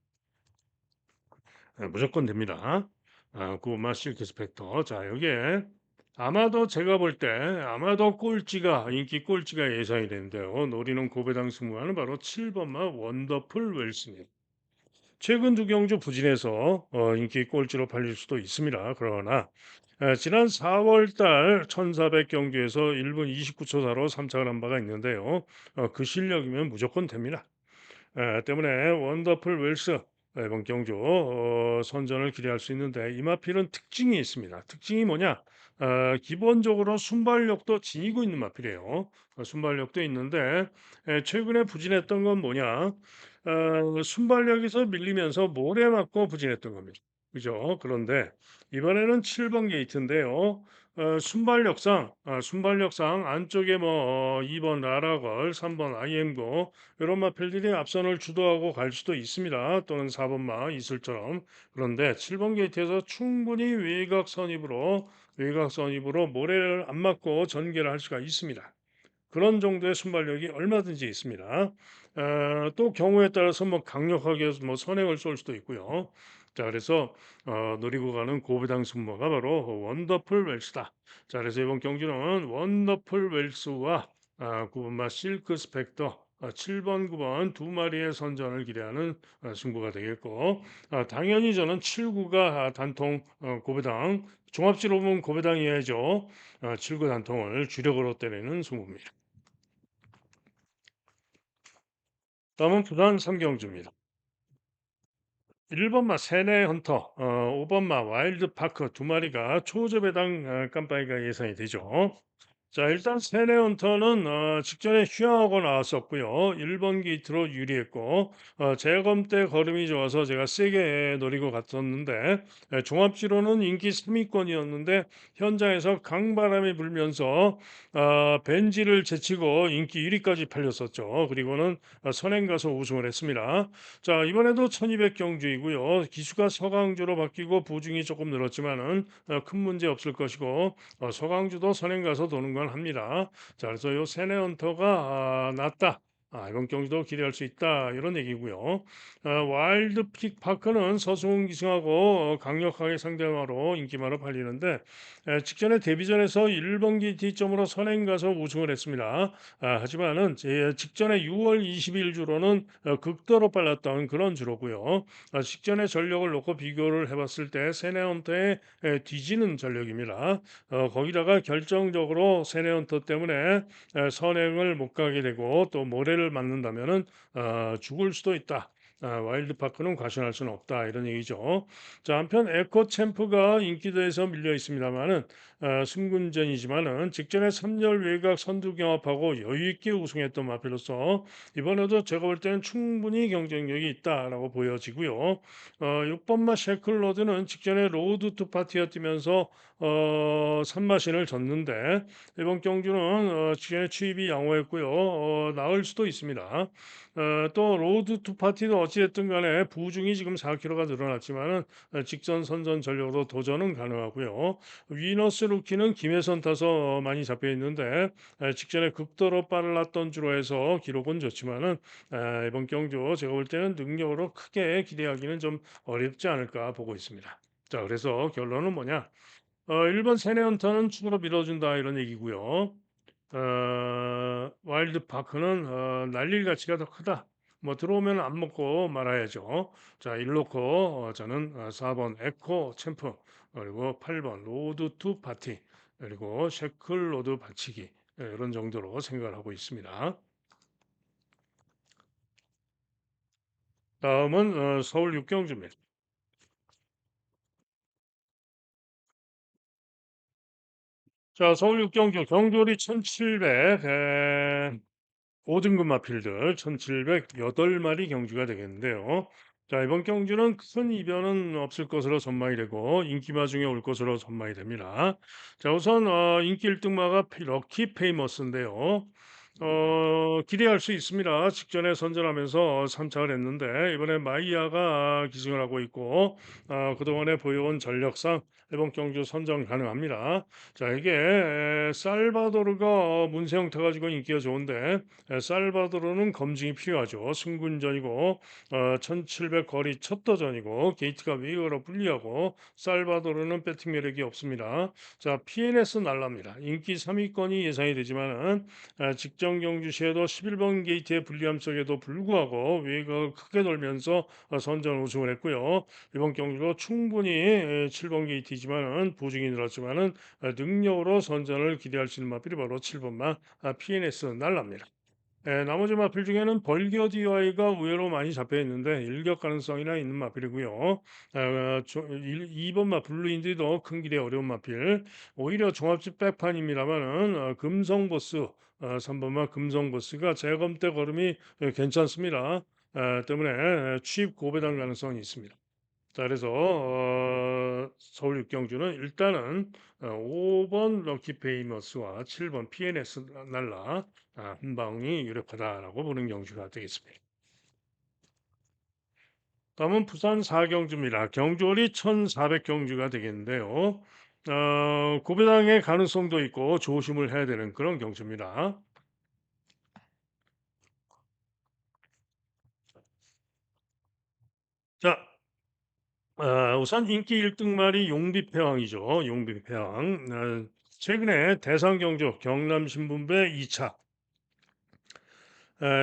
Speaker 1: 무조건 됩니다. 구마 실크 스펙터. 자, 여기에 아마도 제가 볼 때 아마도 꼴찌가 인기 꼴찌가 예상이 되는데요. 노리는 고배당 승부하는 바로 7번마 원더풀 웰스입니다. 최근 두 경주 부진해서 인기 꼴찌로 팔릴 수도 있습니다. 그러나 지난 4월 달 1400 경주에서 1분 29초 사로 3착을 한 바가 있는데요. 그 실력이면 무조건 됩니다. 때문에 원더풀 웰스 이번 경주 선전을 기대할 수 있는데 이마필은 특징이 있습니다. 특징이 뭐냐? 기본적으로 순발력도 지니고 있는 마필이에요. 순발력도 있는데 최근에 부진했던 건 뭐냐? 순발력에서 밀리면서 모래 맞고 부진했던 겁니다. 그죠? 그런데 이번에는 7번 게이트인데요. 순발력상 안쪽에 뭐 2번 라라걸, 3번 아이엠고 이런 마필들이 앞선을 주도하고 갈 수도 있습니다. 또는 4번마 이슬처럼. 그런데 7번 게이트에서 충분히 외곽선입으로 모래를 안 맞고 전개를 할 수가 있습니다. 그런 정도의 순발력이 얼마든지 있습니다. 또 경우에 따라서 뭐 강력하게 뭐 선행을 쏠 수도 있고요. 자, 그래서 노리고 가는 고배당 순모가 바로 원더풀 웰스다. 자, 그래서 이번 경기는 원더풀 웰스와 9번마 실크 스펙터 7번, 9번 두 마리의 선전을 기대하는 승부가 되겠고 당연히 저는 7구가 단통 고배당 종합지로 보면 고배당이어야죠. 7구 단통을 주력으로 때리는 승부입니다. 다음은 부산 삼경주입니다. 1번마 세네 헌터, 5번마 와일드 파크 두 마리가 초저배당 깜빡이가 예상이 되죠. 자, 일단 세네 헌터는 직전에 휴양하고 나왔었고요. 1번 게이트로 유리했고 재검 때 걸음이 좋아서 제가 세게 노리고 갔었는데 종합지로는 인기 3위권이었는데 현장에서 강바람이 불면서 벤지를 제치고 인기 1위까지 팔렸었죠. 그리고는 선행 가서 우승을 했습니다. 자, 이번에도 1200 경주이고요. 기수가 서강주로 바뀌고 부중이 조금 늘었지만은 큰 문제 없을 것이고 서강주도 선행 가서 도는 건 합니다. 자, 그래서 요 세네헌터가 낫다. 이번 경기도 기대할 수 있다. 이런 얘기고요. 와일드 픽 파크는 서승훈 기승하고 강력하게 상대마로 인기마로 팔리는데 직전에 데뷔전에서 1번기 뒷점으로 선행 가서 우승을 했습니다. 하지만은 직전에 6월 20일 주로는 극도로 빨랐던 그런 주로고요. 직전에 전력을 놓고 비교를 해봤을 때 세네헌터의 뒤지는 전력입니다. 거기다가 결정적으로 세네헌터 때문에 선행을 못 가게 되고 또 모래를 맞는다면은 죽을 수도 있다. 와일드파크는 과신할 수는 없다 이런 얘기죠. 자, 한편 에코 챔프가 인기도에서 밀려 있습니다만은 승군전이지만은 직전에 3열 외곽 선두 경합하고 여유 있게 우승했던 마필로서 이번에도 제가 볼 때는 충분히 경쟁력이 있다라고 보여지고요. 6번마 셰클로드는 직전에 로드 투 파티어 뛰면서 산마신을 졌는데 이번 경주는 직전에 추입이 양호했고요. 나을 수도 있습니다. 또 로드 투 파티도 어찌됐든 간에 부중이 지금 4kg가 늘어났지만은 직전 선전 전력으로 도전은 가능하고요. 위너스 루키는 김혜선 타서 많이 잡혀 있는데 직전에 극도로 빨랐던 주로 해서 기록은 좋지만은 이번 경주 제가 볼 때는 능력으로 크게 기대하기는 좀 어렵지 않을까 보고 있습니다. 자, 그래서 결론은 뭐냐? 1번 세네헌터는 축으로 밀어준다 이런 얘기고요. 와일드 파크는 날릴 가치가 더 크다. 뭐 들어오면 안 먹고 말아야죠. 자, 일놓고 저는 4번 에코 챔프 그리고 8번 로드 투 파티 그리고 쉐클 로드 받치기 이런 정도로 생각을 하고 있습니다. 다음은 서울 육경주입니다. 자, 서울 육경주 경주리 1700 5등급 마필들 1708마리 경주가 되겠는데요. 자, 이번 경주는 큰 이변은 없을 것으로 전망이 되고 인기마 중에 올 것으로 전망이 됩니다. 자, 우선 인기 1등마가 럭키 페이머스인데요. 기대할 수 있습니다. 직전에 선전하면서 참착을 했는데 이번에 마이야가 기승을 하고 있고 그동안에 보여온 전력상 이번 경주 선정 가능합니다. 자, 이게 살바도르가 문세 형태 가지고 인기가 좋은데 살바도르는 검증이 필요하죠. 승군전이고 1700 거리 첫 도전이고 게이트가 외곽으로 불리하고 살바도르는 배팅 매력이 없습니다. 자, PNS 날라입니다. 인기 3위권이 예상이 되지만은 직전 경주 시에도 11번 게이트의 불리함 속에도 불구하고 외곽을 크게 돌면서 선전 우승을 했고요. 이번 경주도 충분히 7번 게이트이지만은 보증이 늘었지만은 능력으로 선전을 기대할 수 있는 마필이 바로 7번마 PNS 날라입니다. 나머지 마필 중에는 벌교 DI가 의외로 많이 잡혀 있는데 일격 가능성이나 있는 마필이고요. 2번 마 블루인디도 큰 길이 어려운 마필. 오히려 종합집 백판입니다만은 금성보스 3번마 금성보스가 재검 때 걸음이 괜찮습니다. 때문에 취입 고배당 가능성이 있습니다. 자, 그래서 서울 육경주는 일단은 5번 럭키 페이머스와 7번 PNS 날라 한 방이 유력하다라고 보는 경주가 되겠습니다. 다음은 부산 4경주입니다. 경주월이 1400경주가 되겠는데요. 고배당의 가능성도 있고 조심을 해야 되는 그런 경주입니다. 자, 우선 인기 1등 말이 용비패왕이죠. 용비패왕. 최근에 대상경주 경남신분배 2차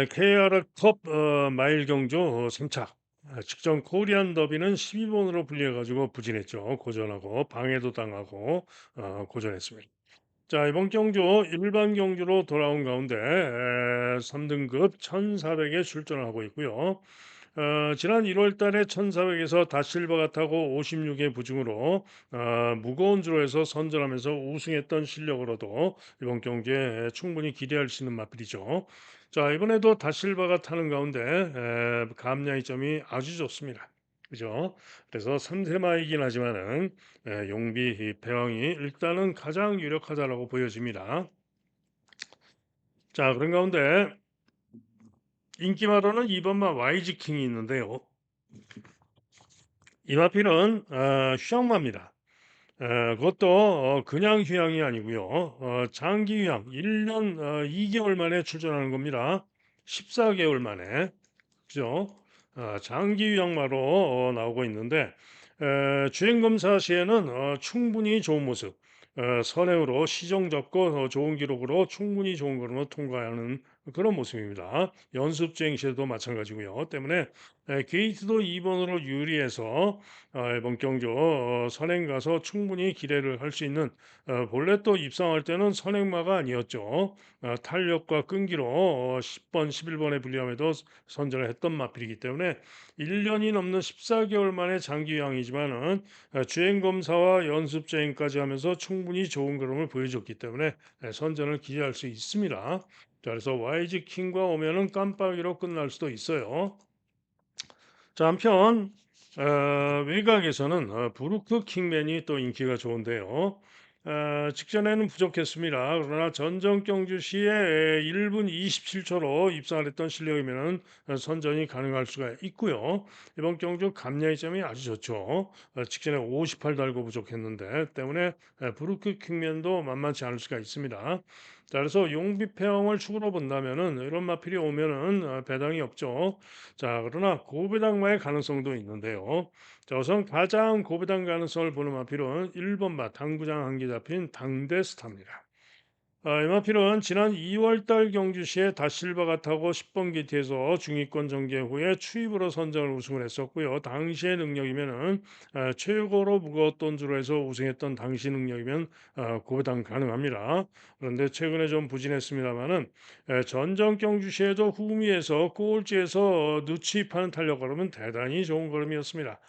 Speaker 1: KR컵 마일 경주 3차 직전 코리안 더비는 12번으로 불리해가지고 부진했죠. 고전하고 방해도 당하고 고전했습니다. 자, 이번 경주 일반 경주로 돌아온 가운데 3등급 1400에 출전을 하고 있고요. 지난 1월 달에 1400에서 다실버가 타고 56의 부중으로 무거운 주로에서 선전하면서 우승했던 실력으로도 이번 경기에 충분히 기대할 수 있는 마필이죠. 자, 이번에도 다실버가 타는 가운데 감량의 점이 아주 좋습니다. 그죠? 그래서 3세마이긴 하지만은 용비 이 배왕이 일단은 가장 유력하다라고 보여집니다. 자, 그런 가운데 인기마로는 2번마 YG 킹이 있는데요. 이 마필은 휴양마입니다. 그것도 그냥 휴양이 아니고요. 장기 휴양 1년 2개월 만에 출전하는 겁니다. 14개월 만에. 그죠? 장기 유형마로 나오고 있는데 주행 검사 시에는 충분히 좋은 모습, 선행으로 시정 잡고 좋은 기록으로 충분히 좋은 걸음으로 통과하는 그런 모습입니다. 연습 주행 시에도 마찬가지고요. 때문에 게이트도 2번으로 유리해서 이번 경주 선행 가서 충분히 기대를 할 수 있는 본래 또 입상할 때는 선행마가 아니었죠. 탄력과 끈기로 10번, 11번의 불리함에도 선전을 했던 마필이기 때문에 1년이 넘는 14개월 만에 장기 유항이지만은 주행 검사와 연습 주행까지 하면서 충분히 좋은 걸음을 보여줬기 때문에 선전을 기대할 수 있습니다. 자, 그래서 YG 킹과 오면은 깜빡이로 끝날 수도 있어요. 자, 한편 외곽에서는 브루크 킹맨이 또 인기가 좋은데요. 직전에는 부족했습니다. 그러나 전정 경주 시에 1분 27초로 입상을 했던 실력이면 선전이 가능할 수가 있고요. 이번 경주 감량의 점이 아주 좋죠. 직전에 58 달고 부족했는데 때문에 브루크 킹맨도 만만치 않을 수가 있습니다. 자, 그래서 용비 폐왕을 축으로 본다면은 이런 마필이 오면은 배당이 없죠. 자, 그러나 고배당마의 가능성도 있는데요. 자, 우선 가장 고배당 가능성을 보는 마필은 1번마 당구장 한 개 잡힌 당대스타입니다. MRP는 지난 2월 달 경주시에 다실바가 타고 10번 기티에서 중위권 전개 후에 추입으로 선정을 우승을 했었고요. 당시의 능력이면은 최고로 무거웠던 주로 해서 우승했던 당시 능력이면 고배당 가능합니다. 그런데 최근에 좀 부진했습니다만은 전정 경주시에도 후미에서 꼴찌에서 누치입하는 탄력 걸음은 대단히 좋은 걸음이었습니다.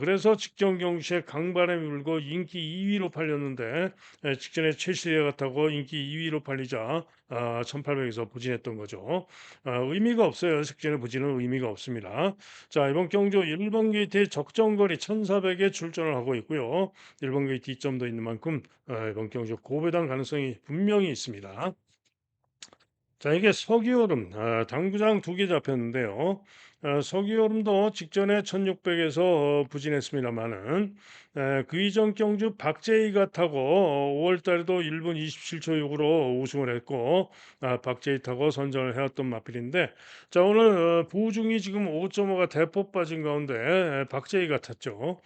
Speaker 1: 그래서 직전 경주시에 강바람이 불고 인기 2위로 팔렸는데 직전에 첼시가 타고 인기 2위로 팔리자 1800에서 부진했던 거죠. 의미가 없어요. 직전에 부진은 의미가 없습니다. 자, 이번 경주 1번 게이트의 적정거리 1400에 출전을 하고 있고요. 1번 게이트 이점도 있는 만큼 이번 경주 고배당 가능성이 분명히 있습니다. 자, 이게 석유오름, 당구장 두 개 잡혔는데요. 석유오름도 직전에 1600에서 부진했습니다만은 그 이전 경주 박제이가 타고 5월 달에도 1분 27초 6으로 우승을 했고 박제이 타고 선전을 해왔던 마필인데 자, 오늘 부중이 지금 5.5가 대폭 빠진 가운데 박제이가 탔죠.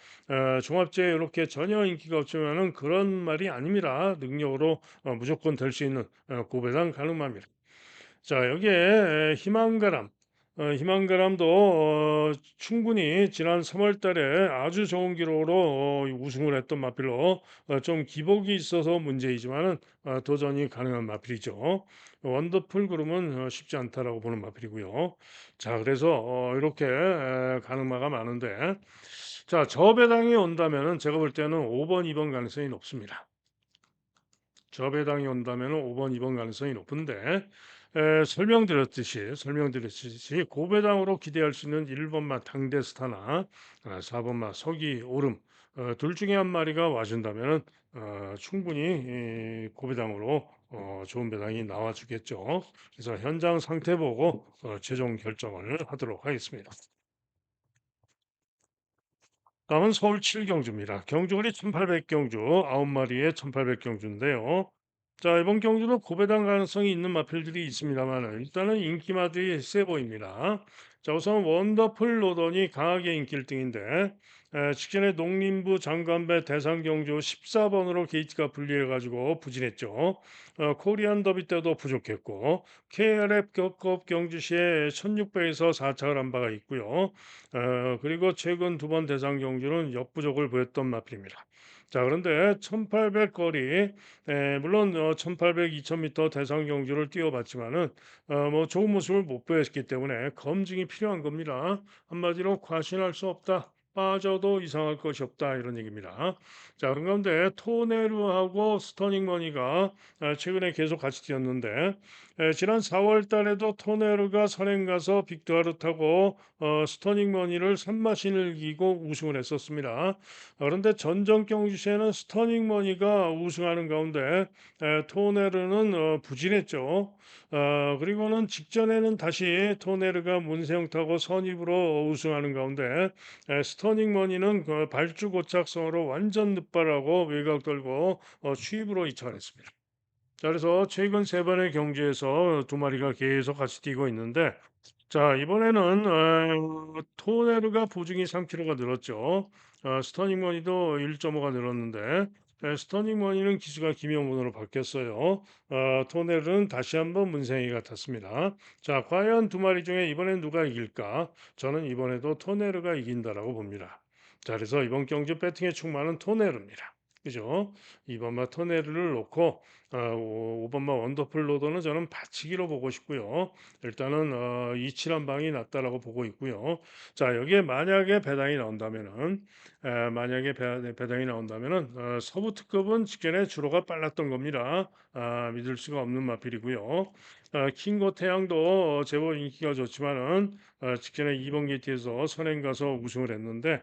Speaker 1: 종합제에 이렇게 전혀 인기가 없지만은 그런 말이 아닙니다. 능력으로 무조건 될 수 있는 고배당 가능합니다. 자, 여기에 희망가람. 희망가람도 충분히 지난 3월 달에 아주 좋은 기록으로 우승을 했던 마필로 좀 기복이 있어서 문제이지만은 도전이 가능한 마필이죠. 원더풀 그룹은 쉽지 않다라고 보는 마필이고요. 자, 그래서 이렇게 가능마가 많은데 자, 저 배당이 온다면은 제가 볼 때는 5번, 2번 가능성이 높습니다. 저 배당이 온다면 5번, 2번 가능성이 높은데 설명드렸듯이 고배당으로 기대할 수 있는 1번마 당대스타나 4번마 서기 오름 둘 중에 한 마리가 와준다면 충분히 고배당으로 좋은 배당이 나와주겠죠. 그래서 현장 상태 보고 최종 결정을 하도록 하겠습니다. 다음은 서울 7경주입니다. 경주거리 1800경주 9마리의 1800경주인데요. 자, 이번 경주는 고배당 가능성이 있는 마필들이 있습니다만 일단은 인기마들이 세 보입니다. 자, 우선 원더풀 로던이 강하게 인기 1등인데 직전에 농림부 장관배 대상경주 14번으로 게이트가 분리해가지고 부진했죠. 코리안 더비 때도 부족했고 KRF 급 경주 시에 1600에서 4착을 한 바가 있고요. 그리고 최근 두 번 대상 경주는 역부족을 보였던 마필입니다. 자, 그런데 1800 거리, 물론 1800, 2000m 대상 경주를 뛰어봤지만은 뭐 좋은 모습을 못 보였기 때문에 검증이 필요한 겁니다. 한마디로 과신할 수 없다. 빠져도 이상할 것이 없다 이런 얘기입니다. 자, 그런 가운데 토네루하고 스터닝머니가 최근에 계속 같이 뛰었는데 지난 4월 달에도 토네루가 선행 가서 빅투아를 타고 스터닝머니를 3마신을 이기고 우승을 했었습니다. 그런데 전정 경주시에는 스터닝머니가 우승하는 가운데 토네르는 부진했죠. 그리고는 직전에는 다시 토네르가 문세영 타고 선입으로 우승하는 가운데 스터닝머니는 그 발주 고착성으로 완전 늑발하고 외곽 돌고 추입으로 이착했습니다. 자, 그래서 최근 세 번의 경주에서 두 마리가 계속 같이 뛰고 있는데 자, 이번에는 토네르가 보증이 3kg가 늘었죠. 스터닝 머니도 1.5가 늘었는데 스터닝 머니는 기수가 김영문으로 바뀌었어요. 토네르는 다시 한번 문생이가 탔습니다. 자, 과연 두 마리 중에 이번엔 누가 이길까? 저는 이번에도 토네르가 이긴다라고 봅니다. 자, 그래서 이번 경주 배팅의 충만은 토네르입니다. 그죠? 2번마 토네르를 놓고 5번마 원더풀 로더는 저는 받치기로 보고 싶고요. 일단은 이칠한 방이 낫다라고 보고 있고요. 자, 여기에 만약에 배당이 나온다면은 만약에 배당이 나온다면은 서부 특급은 직전에 주로가 빨랐던 겁니다. 믿을 수가 없는 마필이고요. 킹고 태양도 제법 인기가 좋지만은 직전에 2번 게이트에서 선행 가서 우승을 했는데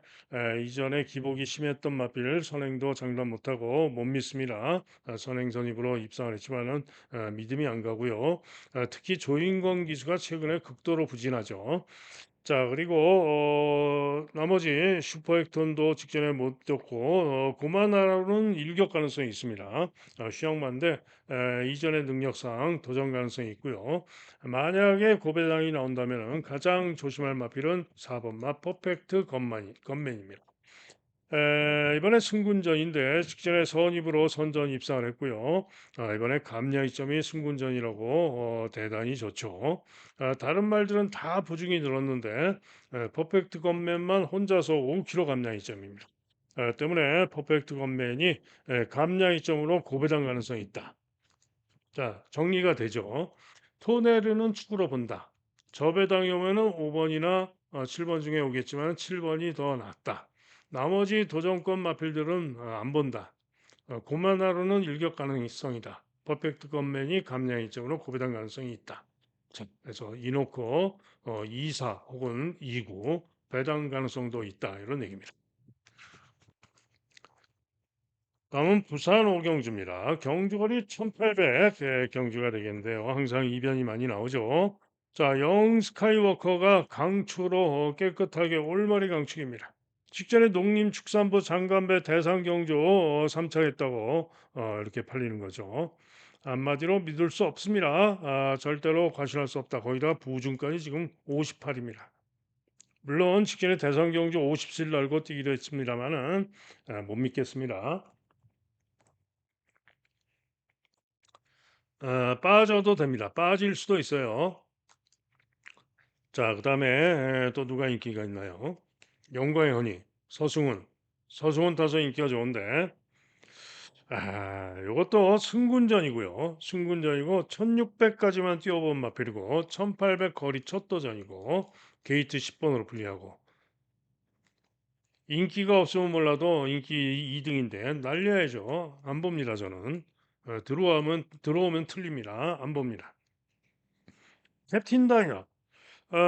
Speaker 1: 이전에 기복이 심했던 마필 선행도 장담 못하고 못 믿습니다. 선행 선입으로 입상을 했지만은 믿음이 안 가고요. 특히 조인권 기수가 최근에 극도로 부진하죠. 자, 그리고 나머지 슈퍼액톤도 직전에 못 뛰었고 고마나라는 일격 가능성이 있습니다. 시험만데 이전의 능력상 도전 가능성이 있고요. 만약에 고배당이 나온다면 가장 조심할 마필은 4번 마 퍼펙트 건맨입니다. 이번에 승군전인데 직전에 선입으로 선전 입상을 했고요. 이번에 감량 이점이 승군전이라고 대단히 좋죠. 다른 말들은 다 부중이 늘었는데 퍼펙트 건맨만 혼자서 5kg 감량 이점입니다. 때문에 퍼펙트 건맨이 감량 이점으로 고배당 가능성이 있다. 자, 정리가 되죠. 토네르는 축으로 본다. 저배당이 오면은 5번이나 7번 중에 오겠지만 7번이 더 낫다. 나머지 도전권 마필들은 안 본다. 고만하로는 일격 가능성이다. 퍼펙트 건맨이 감량 이점으로 고배당 가능성이 있다. 자, 그래서 이놓고 2사 혹은 2구 배당 가능성도 있다. 이런 얘기입니다. 다음은 부산 오경주입니다. 경주거리 1800 경주가 되겠는데요. 항상 이변이 많이 나오죠. 자, 영 스카이워커가 강추로 깨끗하게 올마리 강축입니다. 직전에 농림축산부 장관배 대상 경주 3차했다고 이렇게 팔리는 거죠. 한마디로 믿을 수 없습니다. 절대로 과신할 수 없다. 거기다가 부중까지 지금 58입니다. 물론 직전에 대상 경주 50실 날고 뛰기도 했습니다만은 못 믿겠습니다. 빠져도 됩니다. 빠질 수도 있어요. 자, 그다음에 또 누가 인기가 있나요? 영광의 허니, 서승훈. 서승훈 타서 인기가 좋은데 요것도 승군전이고요. 승군전이고 1600까지만 뛰어본 마필이고 1800 거리 첫 도전이고 게이트 10번으로 불리하고 인기가 없으면 몰라도 인기 2등인데 날려야죠. 안 봅니다, 저는. 들어오면 틀립니다. 안 봅니다. 캡틴 다이아.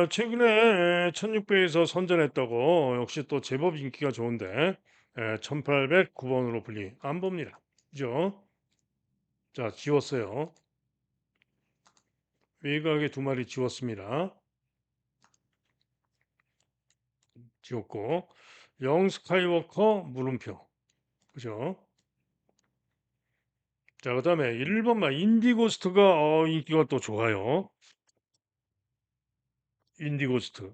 Speaker 1: 최근에 1600에서 선전했다고 역시 또 제법 인기가 좋은데 1809번으로 불리 안 봅니다. 그죠? 자, 지웠어요. 외곽에 두 마리 지웠습니다. 지웠고 영 스카이워커 물음표. 그죠? 자, 그다음에 1번만 인디고스트가 인기가 또 좋아요. 인디고스트.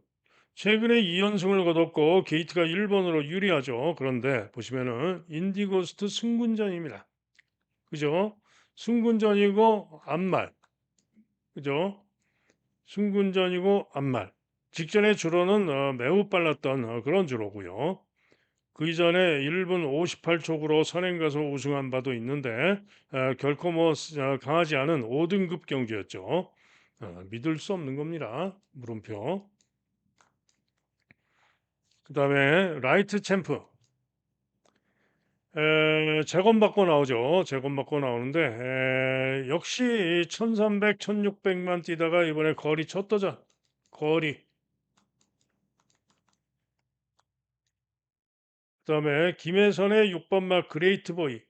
Speaker 1: 최근에 2연승을 거뒀고 게이트가 1번으로 유리하죠. 그런데 보시면은 인디고스트 승군전입니다. 그죠? 승군전이고 앞말. 그죠? 승군전이고 앞말. 직전의 주로는 매우 빨랐던 그런 주로고요. 그 이전에 1분 58촉으로 선행 가서 우승한 바도 있는데 결코 뭐 강하지 않은 5등급 경주였죠. 믿을 수 없는 겁니다. 물음표. 그다음에 라이트 챔프. 재검받고 나오죠. 재검받고 나오는데 역시 1300, 1600만 뛰다가 이번에 거리 첫 도전. 거리. 그다음에 김혜선의 6번마 그레이트 보이.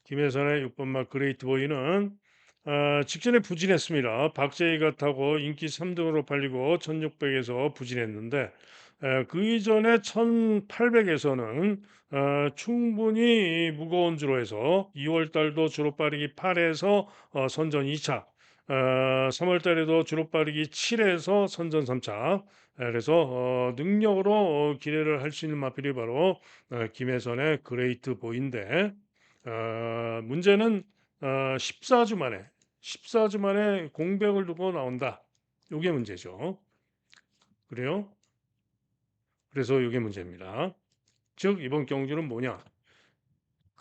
Speaker 1: 김혜선의 6번마 그레이트 보이는 직전에 부진했습니다. 박재희가 타고 인기 3등으로 팔리고 1600에서 부진했는데 그 이전에 1800에서는 충분히 무거운 주로 해서 2월 달도 주로 빠르기 8에서 선전 2차, 3월 달에도 주로 빠르기 7에서 선전 3차. 그래서 능력으로 기대를 할 수 있는 마필이 바로 김혜선의 그레이트 보인데 문제는 14주 만에 14주 만에 공백을 두고 나온다. 요게 문제죠. 그래요? 그래서 요게 문제입니다. 즉 이번 경주는 뭐냐?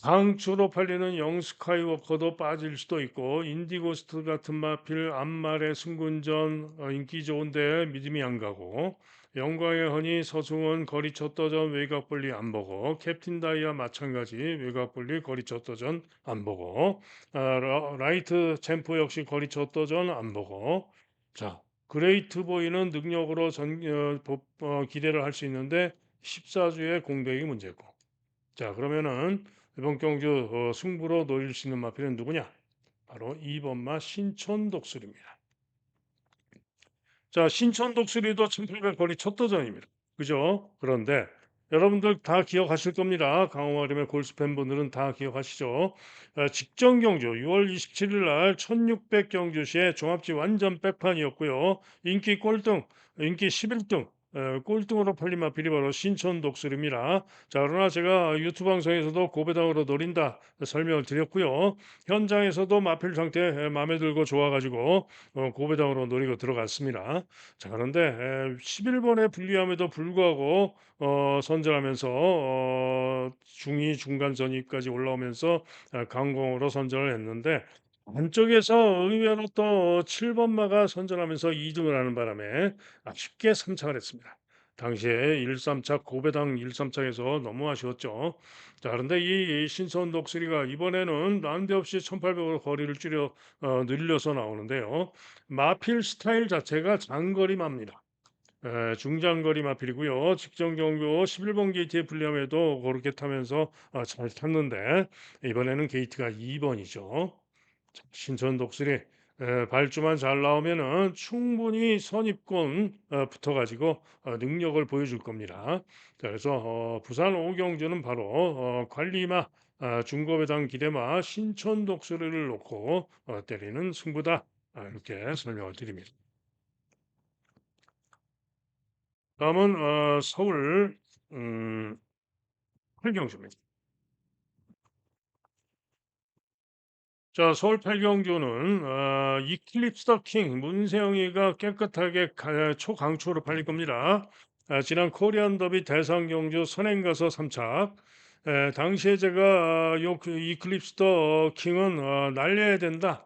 Speaker 1: 강추로 팔리는 영 스카이워커도 빠질 수도 있고 인디고스트 같은 마필 앞말의 승군전 인기 좋은데 믿음이 안 가고 영광의 허니 서승원 거리 첫 도전 외곽 볼리 안 보고 캡틴 다이아 마찬가지 외곽 볼리 거리 첫 도전 안 보고 라이트 챔프 역시 거리 첫 도전 안 보고 자 그레이트 보이는 능력으로 기대를 할 수 있는데 14주의 공백이 문제고 자, 그러면은 이번 경주 승부로 노릴 수 있는 마필은 누구냐? 바로 2번마 신촌 독수리입니다. 자, 신촌 독수리도 1800 거리 첫 도전입니다. 그죠? 그런데 여러분들 다 기억하실 겁니다. 강호마림의 골수 팬분들은 다 기억하시죠? 직전 경주 6월 27일 날 1600 경주시에 종합지 완전 백판이었고요. 인기 꼴등, 인기 11등, 꼴등으로 팔린 마필이 바로 신촌 독수리입니다. 자, 그러나 제가 유튜브 방송에서도 고배당으로 노린다 설명을 드렸고요. 현장에서도 마필 상태 마음에 들고 좋아가지고 고배당으로 노리고 들어갔습니다. 자, 그런데 11번에 불리함에도 불구하고 선전하면서 중위 중간 전위까지 올라오면서 강공으로 선전을 했는데 안쪽에서 의외로 또 7번마가 선전하면서 2등을 하는 바람에 아쉽게 3착을 했습니다. 당시에 1-3차 고배당 1-3착에서 너무 아쉬웠죠. 자, 그런데 이 신선 독수리가 이번에는 난데없이 1800으로 거리를 늘려서 나오는데요. 마필 스타일 자체가 장거리마입니다. 중장거리 마필이고요. 직전 경고 11번 게이트에 불리함에도 그렇게 타면서 잘 탔는데 이번에는 게이트가 2번이죠. 신천 독수리 발주만 잘 나오면은 충분히 선입권 붙어가지고 능력을 보여줄 겁니다. 자, 그래서 부산 오경주는 바로 관리마 중고배당 기대마 신천 독수리를 놓고 때리는 승부다. 이렇게 설명을 드립니다. 다음은 서울 음, 팔경주입니다. 자, 서울 팔경주는 이클립스 더 킹 문세영이가 깨끗하게 초강추로 팔릴 겁니다. 지난 코리안 더비 대상 경주 선행 가서 3착. 당시에 제가 요 이클립스 더 킹은 날려야 된다.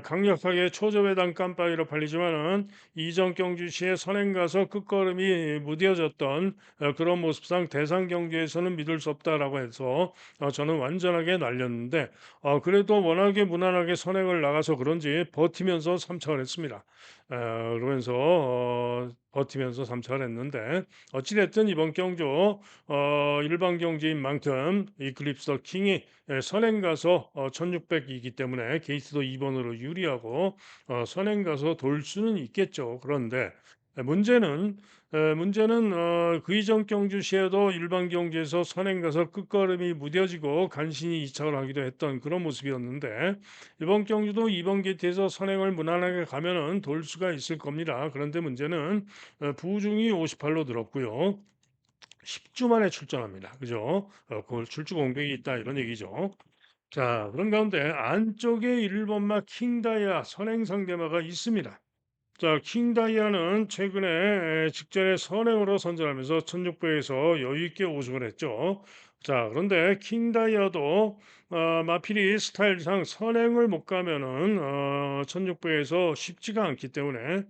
Speaker 1: 강력하게 초저배당 깜빡이로 팔리지만은 이전 경주시에 선행 가서 끝걸음이 무뎌졌던 그런 모습상 대상 경주에서는 믿을 수 없다라고 해서 저는 완전하게 날렸는데 그래도 워낙에 무난하게 선행을 나가서 그런지 버티면서 3착을 했습니다. 그러면서 버티면서 3착을 했는데 어찌 됐든 이번 경주 일반 경주인 만큼 이클립스 더 킹이 선행 가서 1600이기 때문에 게이트도 2번으로 유리하고 선행 가서 돌 수는 있겠죠. 그런데 문제는 그 이전 경주시에도 일반 경주에서 선행 가서 끝걸음이 무뎌지고 간신히 2착을 하기도 했던 그런 모습이었는데 이번 경주도 2번 게이트에서 선행을 무난하게 가면은 돌 수가 있을 겁니다. 그런데 문제는 부중이 58로 늘었고요. 10주 만에 출전합니다. 그죠? 그걸 출주 공백이 있다 이런 얘기죠. 자, 그런 가운데 안쪽에 1번마 킹다이아 선행 상대마가 있습니다. 자, 킹다이아는 최근에 직전에 선행으로 선전하면서 1600에서 여유 있게 우승을 했죠. 자, 그런데 킹다이아도 마필이 스타일상 선행을 못 가면은 1600에서 쉽지가 않기 때문에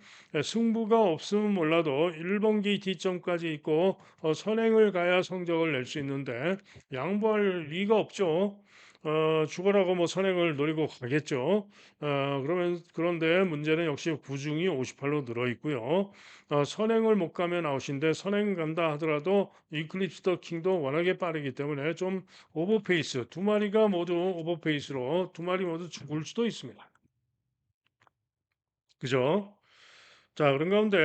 Speaker 1: 승부가 없으면 몰라도 1번 게이트 점까지 있고 선행을 가야 성적을 낼 수 있는데 양보할 리가 없죠. 죽어라고 뭐 선행을 노리고 가겠죠. 그런데 문제는 역시 부중이 58로 늘어 있고요. 선행을 못 가면 아웃인데 선행 간다 하더라도 이클립스 더 킹도 워낙에 빠르기 때문에 좀 오버페이스 두 마리가 모두 오버페이스로 두 마리 모두 죽을 수도 있습니다. 그죠? 자, 그런 가운데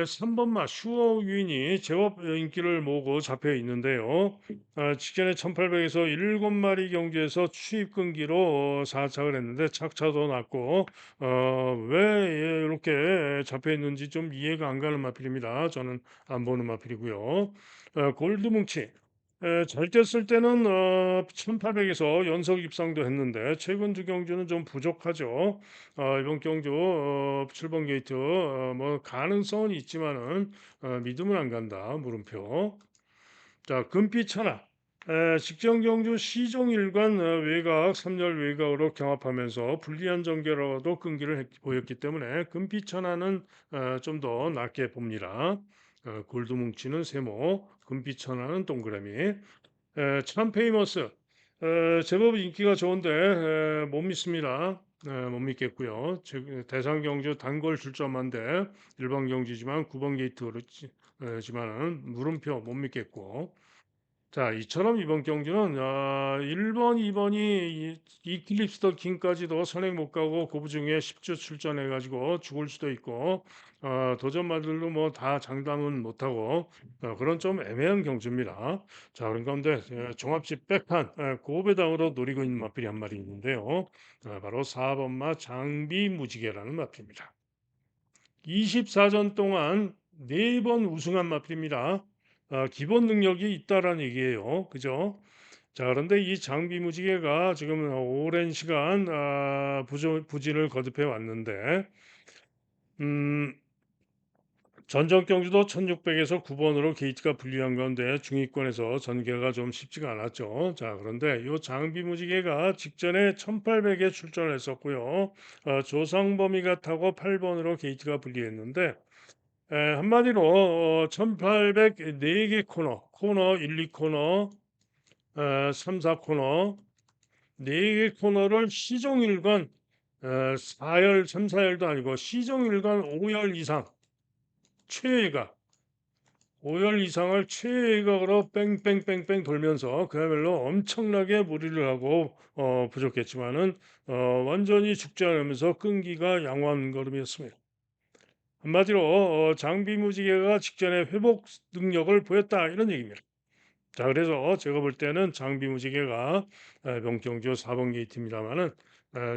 Speaker 1: 3번마 슈어 윈이 제법 인기를 모으고 잡혀 있는데요. 직전에 1800에서 7마리 경주에서 추입 끈기로 4착을 했는데 착차도 났고 왜 이렇게 잡혀 있는지 좀 이해가 안 가는 마필입니다. 저는 안 보는 마필이고요. 골드 뭉치 잘 뛰었을 때는 1800에서 연속 입상도 했는데 최근 두 경주는 좀 부족하죠. 이번 경주 7번 게이트 뭐 가능성은 있지만은 믿으면 안 간다. 물음표. 자, 금빛 천하. 직전 경주 시종일관 외곽 3열 외곽으로 경합하면서 불리한 전개로도 끈기를 보였기 때문에 금빛 천하는 좀 더 낮게 봅니다. 골드 뭉치는 세모, 금빛 천하는 동그라미. 참 페이머스. 제법 인기가 좋은데 못 믿습니다. 못 믿겠고요. 대상 경주 단골 출전만데 일반 경주지만 9번 게이트지만은 물음표 못 믿겠고. 자, 이처럼 이번 경주는 1번, 2번이 이클립스 더 킹까지도 선행 못 가고 고부 중에 10주 출전해가지고 죽을 수도 있고 도전마들도 뭐 다 장담은 못하고 그런 좀 애매한 경주입니다. 자, 그런 가운데 종합집 백판 고배당으로 노리고 있는 마필이 한 마리 있는데요. 바로 4번마 장비 무지개라는 마필입니다. 24전 동안 4번 우승한 마필입니다. 기본 능력이 있다라는 얘기예요. 그죠? 자, 그런데 이 장비 무지개가 지금 오랜 시간 부진을 거듭해 왔는데, 음, 전적 경주도 1600에서 9번으로 게이트가 불리한 가운데 중위권에서 전개가 좀 쉽지가 않았죠. 자, 그런데 이 장비 무지개가 직전에 1800에 출전을 했었고요. 조상범위가 타고 8번으로 게이트가 불리했는데, 한마디로 1800 4개 코너 1, 2코너, 3, 4코너, 4개 코너를 시종일관 4열, 3, 4열도 아니고 시종일관 5열 이상 최애가 5열 이상을 최외곽으로 뺑뺑뺑뺑 돌면서 그야말로 엄청나게 무리를 하고 부족했지만은 완전히 죽지 않으면서 끈기가 양호한 걸음이었습니다. 한마디로 장비 무지개가 직전에 회복 능력을 보였다 이런 얘기입니다. 자, 그래서 제가 볼 때는 장비 무지개가 명경주 4번 게이트입니다만은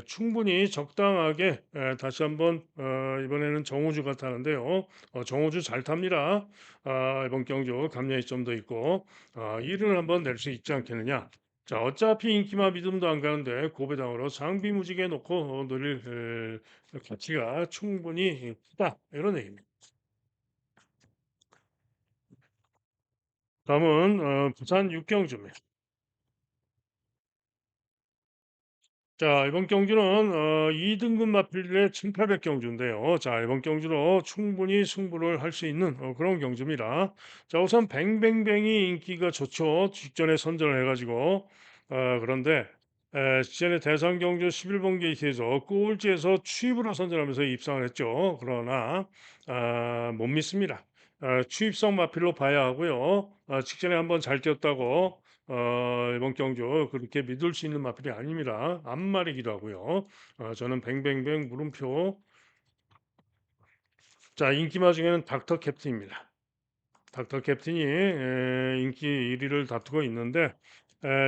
Speaker 1: 충분히 적당하게 다시 한번 이번에는 정우주가 타는데요. 정우주 잘 탑니다. 이번 경주 감량이 좀 더 있고 1을 한번 낼 수 있지 않겠느냐. 자, 어차피 인기만 믿음도 안 가는데 고배당으로 장비 무지개 놓고 노릴 가치가 충분히 크다 이런 얘기입니다. 다음은 부산 육경주입니다. 자, 이번 경주는 2등급 마필들의 1800 경주인데요. 자, 이번 경주도 충분히 승부를 할 수 있는 그런 경주입니다. 자, 우선 뱅뱅뱅이 인기가 좋죠. 직전에 선전을 해가지고. 그런데 직전에 대상 경주 11번 게이트에서 꼴찌에서 취입으로 선전하면서 입상을 했죠. 그러나 못 믿습니다. 취입성 마필로 봐야 하고요. 직전에 한번 잘 뛰었다고 이번 경주 그렇게 믿을 수 있는 마필이 아닙니다. 앞말이기도 하고요. 저는 뱅뱅뱅 물음표. 자, 인기마 중에는 닥터 캡틴입니다. 닥터 캡틴이 인기 1위를 다투고 있는데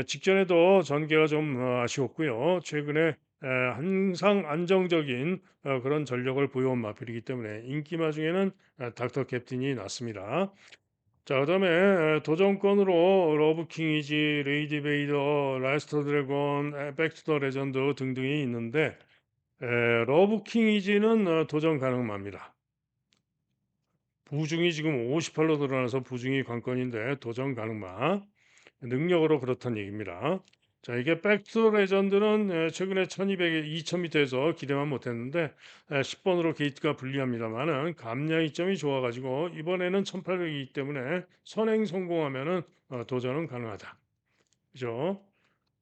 Speaker 1: 직전에도 전개가 좀 아쉬웠고요. 최근에 항상 안정적인 그런 전력을 보여온 마필이기 때문에 인기마 중에는 닥터 캡틴이 낫습니다. 자, 그다음에 도전권으로 러브킹이지, 레이디 베이더, 라스터 드래곤, 백투 더 레전드 등등이 있는데 러브킹이지는 도전 가능합니다. 부중이 지금 58로 드러나서 부중이 관건인데 도전 가능마 능력으로 그렇다는 얘기입니다. 자, 이게 백투 레전드는 최근에 1200에 2000m에서 기대만 못했는데 10번으로 게이트가 불리합니다만은 감량 이점이 좋아가지고 이번에는 1800이기 때문에 선행 성공하면은 도전은 가능하다. 그죠?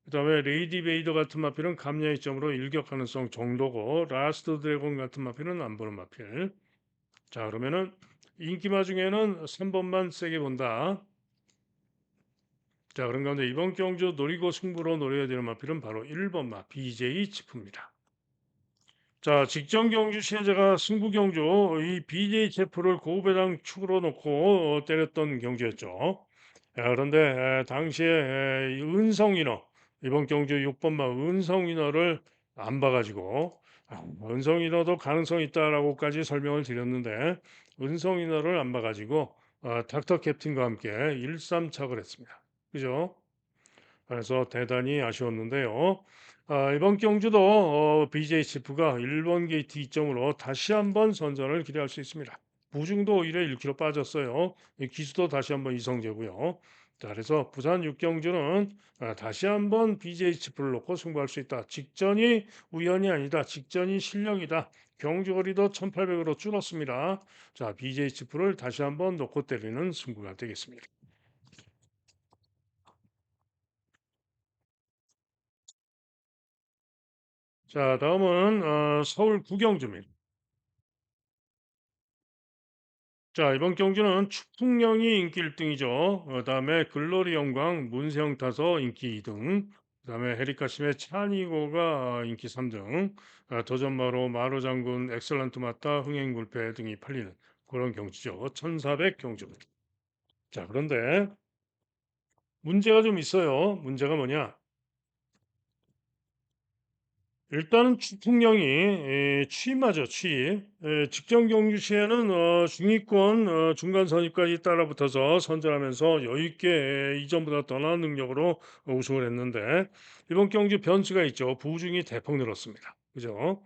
Speaker 1: 그다음에 레이디 베이더 같은 마필은 감량 이점으로 일격 가능성 정도고 라스트 드래곤 같은 마필은 안 보는 마필. 자, 그러면은 인기마 중에는 3번만 세게 본다. 자, 그런 가운데 이번 경주 노리고 승부로 노려야 되는 마필은 바로 1번 마 BJ 치프입니다. 자, 직전 경주 시에 제가 승부 경주 이 BJ 체프를 고배당 축으로 놓고 때렸던 경주였죠. 그런데 당시에 이 은성인어 이번 경주 6번 마 은성인어를 안 봐가지고 은성인어도 가능성 있다라고까지 설명을 드렸는데 은성인어를 안 봐가지고 닥터 캡틴과 함께 1-3착을 했습니다. 그죠? 그래서 대단히 아쉬웠는데요. 이번 경주도 BJ 치프가 1번 게이트 2점으로 다시 한번 선전을 기대할 수 있습니다. 부중도 오히려 1kg 빠졌어요. 이 기수도 다시 한번 이성재고요. 자, 그래서 부산 육경주는 다시 한번 BJ 치프를 놓고 승부할 수 있다. 직전이 우연이 아니다. 직전이 실력이다. 경주거리도 1800으로 줄었습니다. 자, BJ 치프를 다시 한번 놓고 때리는 승부가 되겠습니다. 자, 다음은 서울 구경주입니다. 자, 이번 경주는 축풍령이 인기 1등이죠. 그다음에 글로리 영광, 문세영 타서 인기 2등. 그다음에 헤리카심의 찬이고가 인기 3등. 도전마로 마루 장군, 엑셀런트 마타, 흥행불패 등이 팔리는 그런 경주죠. 1400 경주입니다. 자, 그런데 문제가 좀 있어요. 문제가 뭐냐? 일단은 추풍령이 취임하죠. 취임. 직전 경주 시에는 중위권 중간 선입까지 따라붙어서 선전하면서 여유 있게 이전보다 떠나는 능력으로 우승을 했는데 이번 경주 변수가 있죠. 부중이 대폭 늘었습니다. 그죠?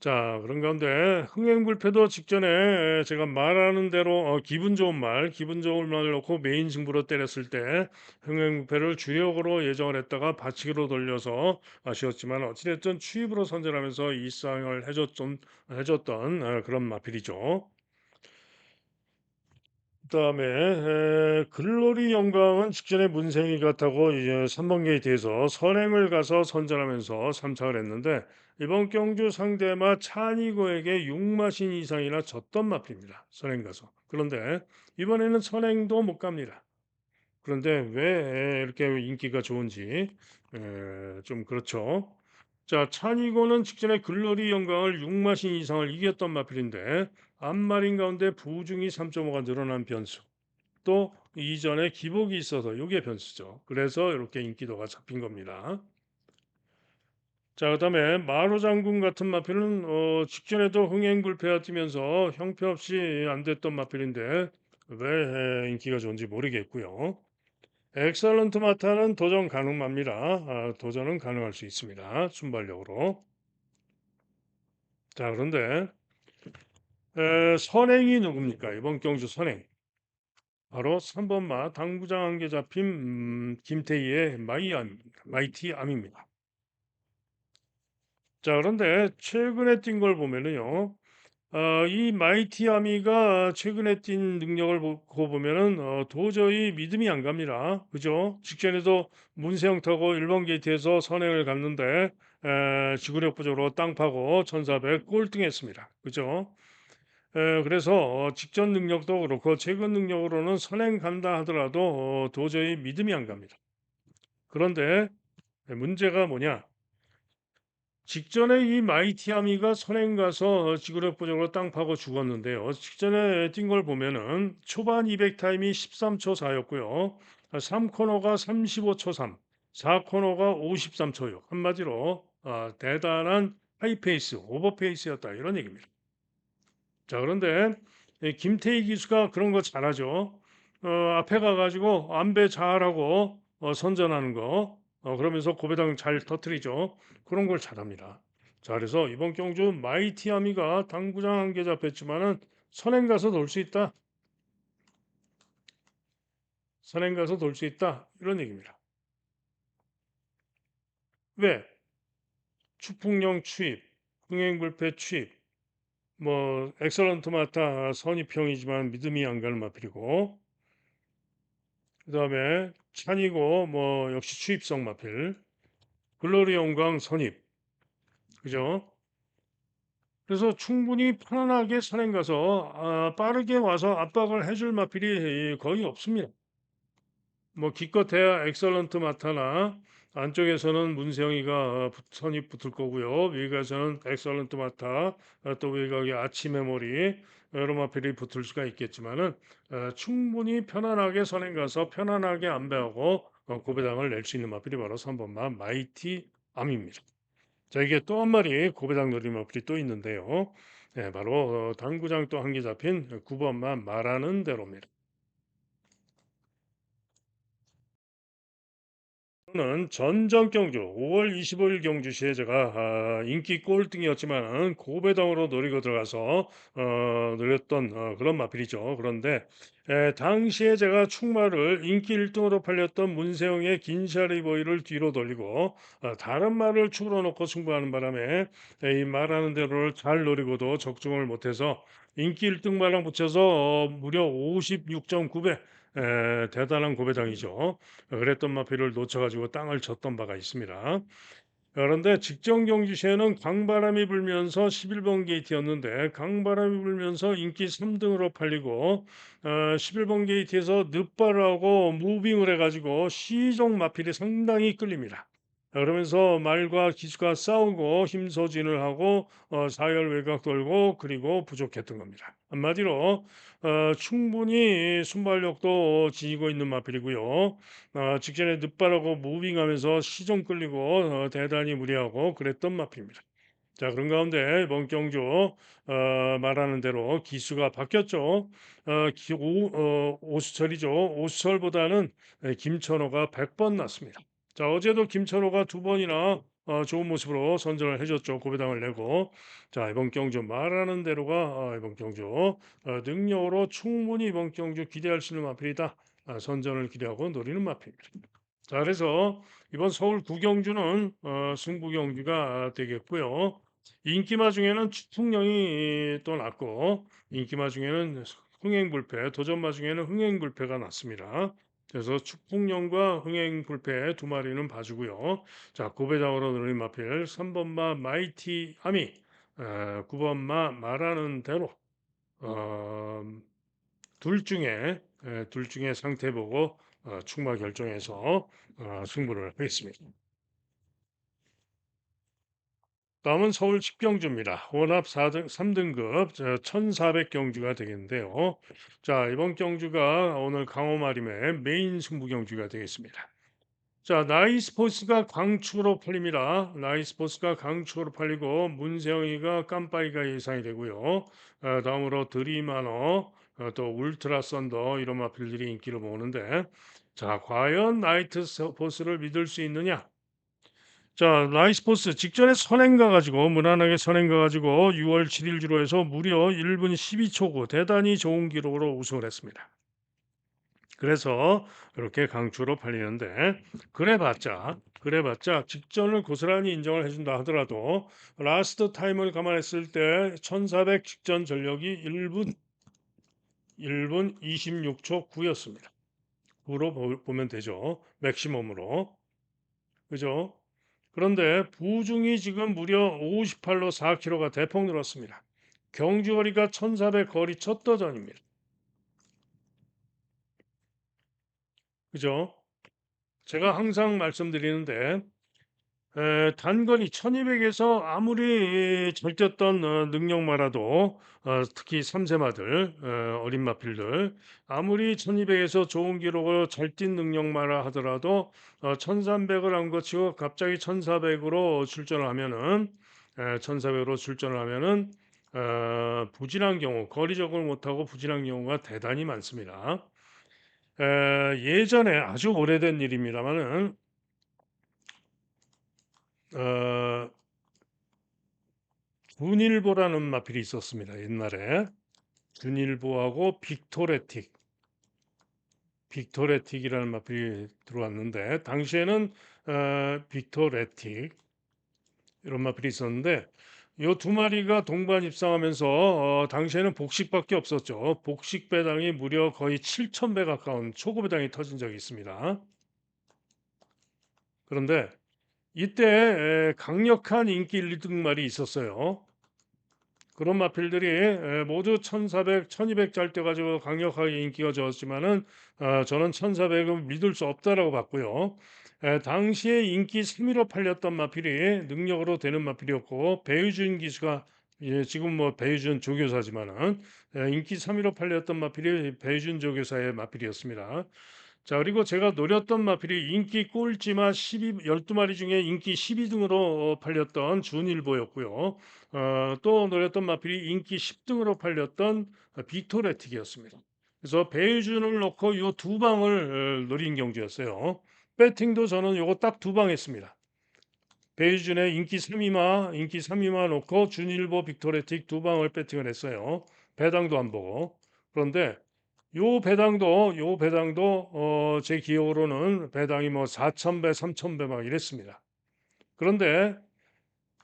Speaker 1: 자, 그런 가운데 흥행불패도 직전에 제가 말하는 대로 기분 좋은 말, 기분 좋은 말을 놓고 메인 승부로 때렸을 때 흥행불패를 주력으로 예정을 했다가 받치기로 돌려서 아쉬웠지만 어찌됐든 추입으로 선전하면서 일상을 해줬던 그런 마필이죠. 그다음에 글로리 영광은 직전에 문생이 같다고 이제 3번 게이트에서 선행을 가서 선전하면서 참착을 했는데 이번 경주 상대마 찬이고에게 6마신 이상이나 졌던 마필입니다. 선행 가서. 그런데 이번에는 선행도 못 갑니다. 그런데 왜 이렇게 인기가 좋은지 좀 그렇죠. 자, 찬이고는 직전에 글로리 영광을 6마신 이상을 이겼던 마필인데 앞마린 가운데 부중이 3.5가 늘어난 변수. 또 이전에 기복이 있어서 이게 변수죠. 그래서 이렇게 인기도가 잡힌 겁니다. 자, 그다음에 마루 장군 같은 마필은 직전에도 흥행불패가 뜨면서 형편없이 안 됐던 마필인데 왜 인기가 좋은지 모르겠고요. 엑설런트 마타는 도전 가능합니다. 도전은 가능할 수 있습니다. 순발력으로. 자, 그런데 선행이 누굽니까? 이번 경주 선행. 바로 3번 마 당구장 한개 잡힌 김태희의 마이티 암입니다. 자, 그런데 최근에 뛴 걸 보면은요. 이 마이티 아미가 최근에 뛴 능력을 보고 보면은 도저히 믿음이 안 갑니다. 그죠? 직전에도 문세영 타고 1번 게이트에서 선행을 갔는데 지구력 부족으로 땅 파고 1400 꼴등했습니다. 그죠? 그래서 직전 능력도 그렇고 최근 능력으로는 선행 간다 하더라도 도저히 믿음이 안 갑니다. 그런데 문제가 뭐냐? 직전에 이 마이티아미가 선행 가서 지구력 부족으로 땅 파고 죽었는데요. 직전에 뛴 걸 보면은 초반 200 타임이 13초 4였고요. 3코너가 35초 3, 4코너가 53초 6. 한마디로 대단한 하이페이스, 오버페이스였다 이런 얘기입니다. 자, 그런데 김태희 기수가 그런 거 잘하죠. 앞에 가가지고 안배 잘하고 선전하는 거 그러면서 고배당 잘 터트리죠. 그런 걸 잘합니다. 자, 그래서 이번 경주 마이티아미가 당구장 한 개 잡혔지만은 선행 가서 돌 수 있다. 선행 가서 돌 수 있다. 이런 얘기입니다. 왜? 추풍령 추입, 흥행불패 추입, 뭐 엑설런트 마타 선입형이지만 믿음이 안 가는 마필이고 그다음에 찬이고 뭐 역시 추입성 마필, 글로리 영광 선입, 그죠? 그래서 충분히 편안하게 선행 가서 빠르게 와서 압박을 해줄 마필이 거의 없습니다. 뭐 기껏해야 엑설런트 마타나 안쪽에서는 문세영이가 선입 붙을 거고요. 외곽에서는 엑설런트 마타 또 외곽에 아치 메모리 여러 마필이 붙을 수가 있겠지만은 충분히 편안하게 선행 가서 편안하게 안배하고 고배당을 낼 수 있는 마필이 바로 3번마 마이티 암입니다. 자, 이게 또 한 마리 고배당 노린 마필이 또 있는데요. 네, 바로 당구장 또 한 개 잡힌 9번마 말하는 대로입니다. 는 전전 경주 5월 25일 경주시에 제가 인기 꼴등이었지만 고배당으로 노리고 들어가서 노렸던 그런 마필이죠. 그런데 당시에 제가 충마를 인기 1등으로 팔렸던 문세영의 긴샤리보이를 뒤로 돌리고 다른 말을 축으로 놓고 승부하는 바람에 이 말하는 대로를 잘 노리고도 적중을 못해서 인기 1등 말랑 붙여서 무려 56.9배 대단한 고배당이죠. 그랬던 마필을 놓쳐가지고 땅을 쳤던 바가 있습니다. 그런데 직전 경주 시에는 강바람이 불면서 11번 게이트였는데 강바람이 불면서 인기 3등으로 팔리고 11번 게이트에서 늑발을 하고 무빙을 해가지고 시종 마필이 상당히 끌립니다. 그러면서 말과 기수가 싸우고 힘소진을 하고 사열 외곽 돌고 그리고 부족했던 겁니다. 한마디로 충분히 순발력도 지니고 있는 마필이고요. 직전에 늑발하고 무빙하면서 시종 끌리고 대단히 무리하고 그랬던 마필입니다. 자, 그런 가운데 이번 경주 말하는 대로 기수가 바뀌었죠. 오수철이죠. 오수철보다는 김천호가 100번 낫습니다. 자, 어제도 김천호가 두 번이나 좋은 모습으로 선전을 해줬죠. 고배당을 내고. 자, 이번 경주 말하는 대로가 이번 경주 능력으로 충분히 이번 경주 기대할 수 있는 마필이다. 선전을 기대하고 노리는 마필입니다. 자, 그래서 이번 서울 구경주는 승부 경주가 되겠고요. 인기마 중에는 추풍령이 또 났고 인기마 중에는 흥행불패, 도전마 중에는 흥행불패가 났습니다. 그래서 축풍령과 흥행불패 두 마리는 봐주고요. 자, 고배당으로 늘린 마필 3번마 마이티 아미, 9번마 말하는 대로 어, 둘 중에 상태 보고 축마 결정해서 승부를 하겠습니다. 다음은 서울 집경주입니다. 혼합 4등, 3등급 1400경주가 되겠는데요. 자, 이번 경주가 오늘 강호마림의 메인 승부 경주가 되겠습니다. 자, 나이스포스가 강추로 팔립니다. 나이스포스가 강추로 팔리고 문세영이가 깜빠이가 예상이 되고요. 다음으로 드리마너, 또 울트라 썬더 이런 마필들이 인기를 모으는데 자, 과연 나이트포스를 믿을 수 있느냐? 자, 나이스포스 직전에 선행 가가지고 무난하게 선행 가가지고 6월 7일 주로 해서 무려 1분 12초고 대단히 좋은 기록으로 우승을 했습니다. 그래서 이렇게 강추로 팔리는데 그래봤자 직전을 고스란히 인정을 해준다 하더라도 라스트 타임을 감안했을 때 1400 직전 전력이 1분 26초 9였습니다. 9로 보면 되죠. 맥시멈으로. 그죠? 그런데 부중이 지금 무려 58로 4kg가 대폭 늘었습니다. 경주거리가 1400 거리 첫 도전입니다. 그죠? 제가 항상 말씀드리는데 단거리 1200에서 아무리 잘 뛰었던 능력마라도 특히 3세마들 어린 마필들 아무리 1200에서 좋은 기록을 잘 뛴 능력마라 하더라도 1300을 안 거치고 갑자기 1400으로 출전을 하면은 1400으로 출전을 하면은 부진한 경우 거리적을 못하고 부진한 경우가 대단히 많습니다. 예전에 아주 오래된 일입니다만은 어, 준일보라는 마필이 있었습니다. 옛날에 준일보하고 빅토레틱이라는 마필이 들어왔는데 당시에는 빅토레틱 이런 마필이 있었는데 이 두 마리가 동반 입상하면서 당시에는 복식밖에 없었죠. 복식 배당이 무려 거의 7,000배 가까운 초고 배당이 터진 적이 있습니다. 그런데 이때 강력한 인기 1등 말이 있었어요. 그런 마필들이 모두 1400, 1200 짤 때 가지고 강력하게 인기가 좋았지만은 저는 1400은 믿을 수 없다라고 봤고요. 당시에 인기 3위로 팔렸던 마필이 능력으로 되는 마필이었고 배유준 기수가 지금 뭐 배유준 조교사지만은 인기 3위로 팔렸던 마필이 배유준 조교사의 마필이었습니다. 자, 그리고 제가 노렸던 마필이 인기 꼴찌마 12마리 중에 인기 12등으로 팔렸던 준일보였고요. 또 노렸던 마필이 인기 10등으로 팔렸던 빅토레틱이었습니다. 그래서 배유준을 놓고 이 두 방을 노린 경주였어요. 배팅도 저는 요거 딱 두 방 했습니다. 배유준의 인기 3위마 놓고 준일보 빅토레틱 두 방을 배팅을 했어요. 배당도 안 보고. 그런데 요 배당도 제 기억으로는 배당이 뭐 4,000배, 3,000배 막 이랬습니다. 그런데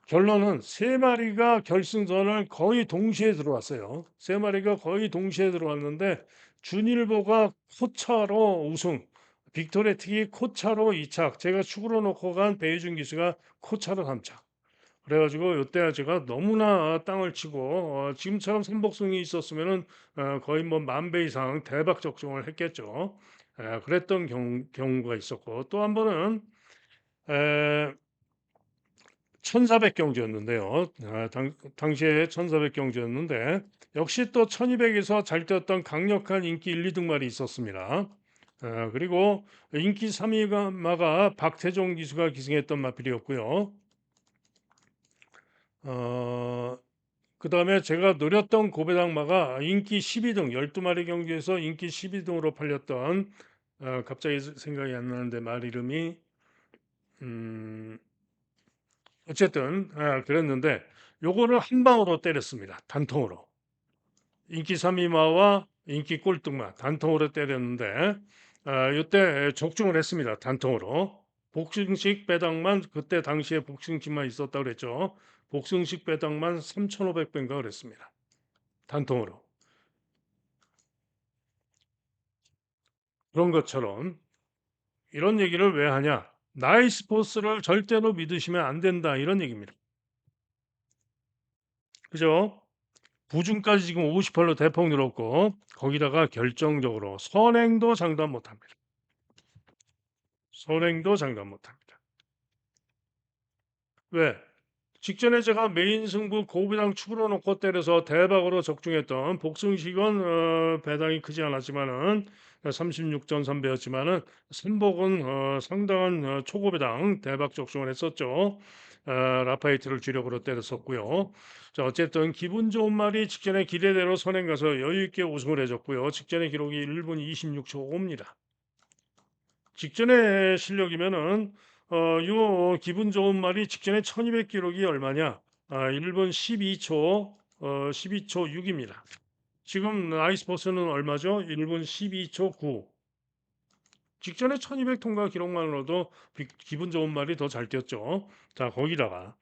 Speaker 1: 결론은 세 마리가 결승전을 거의 동시에 들어왔어요. 세 마리가 거의 동시에 들어왔는데 준일보가 코차로 우승, 빅토레틱이 코차로 2착, 제가 축으로 놓고 간 배유준 기수가 코차로 3착. 그래가지고 요때 제가 너무나 땅을 치고 지금처럼 삼복승이 있었으면은 거의 뭐 10,000배 이상 대박 적중을 했겠죠. 그랬던 경우가 있었고 또 한 번은 에, 1400 경주였는데요. 당시에 1400 경주였는데 역시 또 1200에서 잘 뛰었던 강력한 인기 1, 2등 말이 있었습니다. 그리고 인기 3위마가 박태종 기수가 기승했던 마필이었고요. 어, 그 다음에 제가 노렸던 고배당마가 인기 12등, 12마리 경주에서 인기 12등으로 팔렸던, 갑자기 생각이 안 나는데 말 이름이, 음, 어쨌든, 그랬는데, 요거를 한 방으로 때렸습니다. 단통으로. 인기 3위마와 인기 꼴등마 단통으로 때렸는데, 요때 적중을 했습니다. 단통으로. 복싱식 배당만, 그때 당시에 복싱식만 있었다고 그랬죠. 복싱식 배당만 3,500배인가 그랬습니다. 단통으로. 그런 것처럼 이런 얘기를 왜 하냐? 나이스포스를 절대로 믿으시면 안 된다 이런 얘기입니다. 그죠? 부중까지 지금 58로 대폭 늘었고 거기다가 결정적으로 선행도 장담 못합니다. 선행도 장담 못합니다. 왜? 직전에 제가 메인 승부 고배당 축으로 놓고 때려서 대박으로 적중했던 복승식은 배당이 크지 않았지만은 36.3배였지만은 선복은 상당한 초고배당 대박 적중을 했었죠. 라파이트를 주력으로 때렸었고요. 자, 어쨌든 기분 좋은 말이 직전에 기대대로 선행 가서 여유 있게 우승을 해줬고요. 직전의 기록이 1분 26초 5입니다. 직전의 실력이면은 요 기분 좋은 말이 직전에 1200 기록이 얼마냐? 1분 12초 12초 6입니다. 지금 아이스포스는 얼마죠? 1분 12초 9. 직전에 1200 통과 기록만으로도 기분 좋은 말이 더 잘 뛰었죠. 자, 거기다가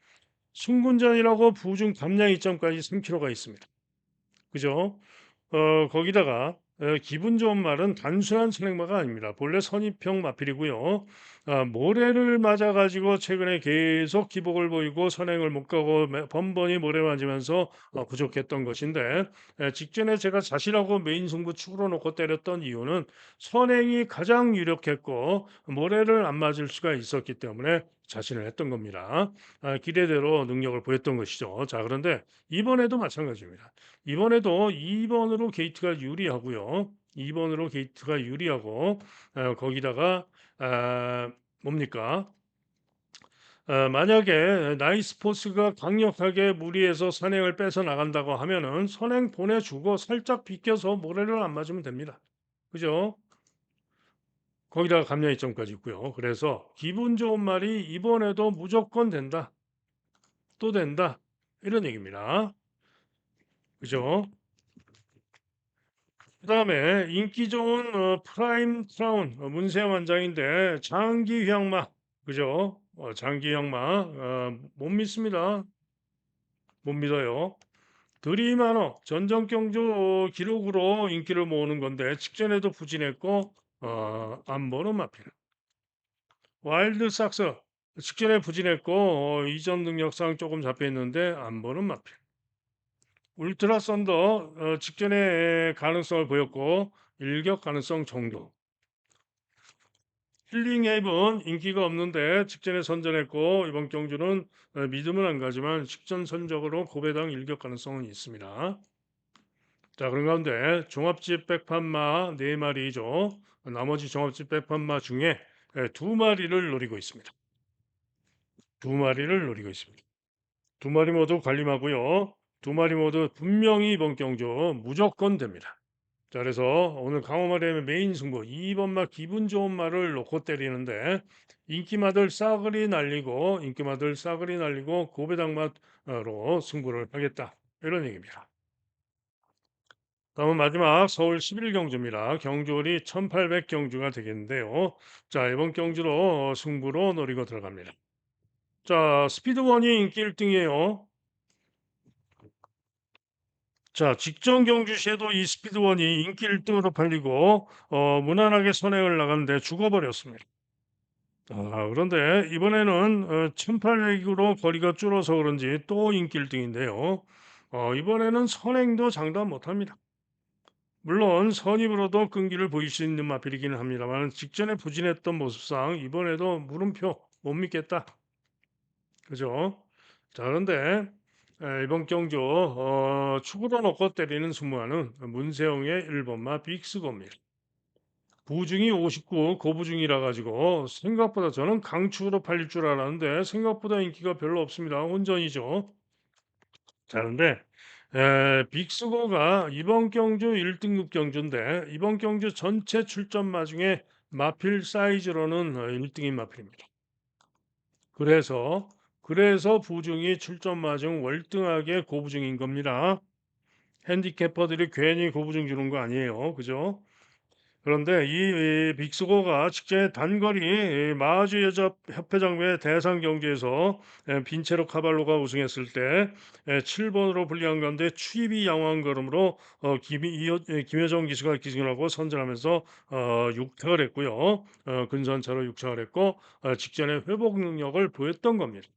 Speaker 1: 승군전이라고 부중 감량 이점까지 3kg가 있습니다. 그죠? 거기다가 기분 좋은 말은 단순한 선행마가 아닙니다. 본래 선입형 마필이고요. 모래를 맞아 가지고 최근에 계속 기복을 보이고 선행을 못 가고 번번이 모래 맞으면서 부족했던 것인데 직전에 제가 자신하고 메인 승부 축으로 놓고 때렸던 이유는 선행이 가장 유력했고 모래를 안 맞을 수가 있었기 때문에 자신을 했던 겁니다. 기대대로 능력을 보였던 것이죠. 자, 그런데 이번에도 마찬가지입니다. 이번에도 2번으로 게이트가 유리하고요. 2번으로 게이트가 유리하고 거기다가 뭡니까? 만약에 나이스포스가 강력하게 무리해서 선행을 뺏어 나간다고 하면은 선행 보내주고 살짝 비껴서 모래를 안 맞으면 됩니다. 그죠? 거기다가 감량 이점까지 있고요. 그래서 기분 좋은 말이 이번에도 무조건 된다. 또 된다. 이런 얘기입니다. 그죠? 그다음에 인기 좋은 프라임 크라운 문세영 원장인데 장기 휴양마 그죠? 장기 휴양마 못 믿습니다. 못 믿어요. 드림하너 전정경주 기록으로 인기를 모으는 건데 직전에도 부진했고 안보는 마필. 와일드 삭스 직전에 부진했고 이전 능력상 조금 잡혀있는데 안보는 마필. 울트라 썬더 직전에 가능성을 보였고 일격 가능성 정도. 힐링 헤이븐 인기가 없는데 직전에 선전했고 이번 경주는 믿음은 안 가지만 직전 선적으로 고배당 일격 가능성은 있습니다. 자, 그런 가운데 종합집 백판마 4마리죠. 나머지 종합집 백판마 중에 2마리를 노리고 있습니다. 2마리를 노리고 있습니다. 2마리 모두 관림하고요. 2마리 모두 분명히 이번 경주 무조건 됩니다. 자, 그래서 오늘 강호마리의 메인 승부 2번마 기분 좋은 말을 놓고 때리는데 인기마들 싸그리 날리고 고배당맛으로 승부를 하겠다 이런 얘기입니다. 다음은 마지막 서울 11 경주입니다. 경주월이 1800 경주가 되겠는데요. 자, 이번 경주로 승부로 노리고 들어갑니다. 자, 스피드원이 인기 1등이에요. 자, 직전 경주 시에도 이 스피드원이 인기 1등으로 팔리고 무난하게 선행을 나갔는데 죽어버렸습니다. 그런데 이번에는 1800으로 거리가 줄어서 그런지 또 인기 1등인데요. 이번에는 선행도 장담 못합니다. 물론 선입으로도 끈기를 보일 수 있는 마필이기는 합니다만 직전에 부진했던 모습상 이번에도 물음표 못 믿겠다. 그죠? 자, 그런데 이번 경주 축으로 놓고 때리는 승무원은 문세영의 1번마 빅스고입니다. 부중이 59, 고부중이라 가지고 생각보다 저는 강축으로 팔릴 줄 알았는데 생각보다 인기가 별로 없습니다. 혼전이죠. 자, 그런데 빅스고가 이번 경주 1등급 경주인데 이번 경주 전체 출전마 중에 마필 사이즈로는 1등인 마필입니다. 그래서 부중이 출전마 중 월등하게 고부중인 겁니다. 핸디캐퍼들이 괜히 고부중 주는 거 아니에요. 그죠? 그런데 이 빅스고가 직전에 단거리 마하주 여자 협회장배 대상 경기에서 빈체로 카발로가 우승했을 때 7번으로 불리한 가운데 추이비 양호한 걸음으로 김효정 기수가 기승을 하고 선전하면서 6착을 했고요. 근선차로 6착을 했고 직전에 회복 능력을 보였던 겁니다.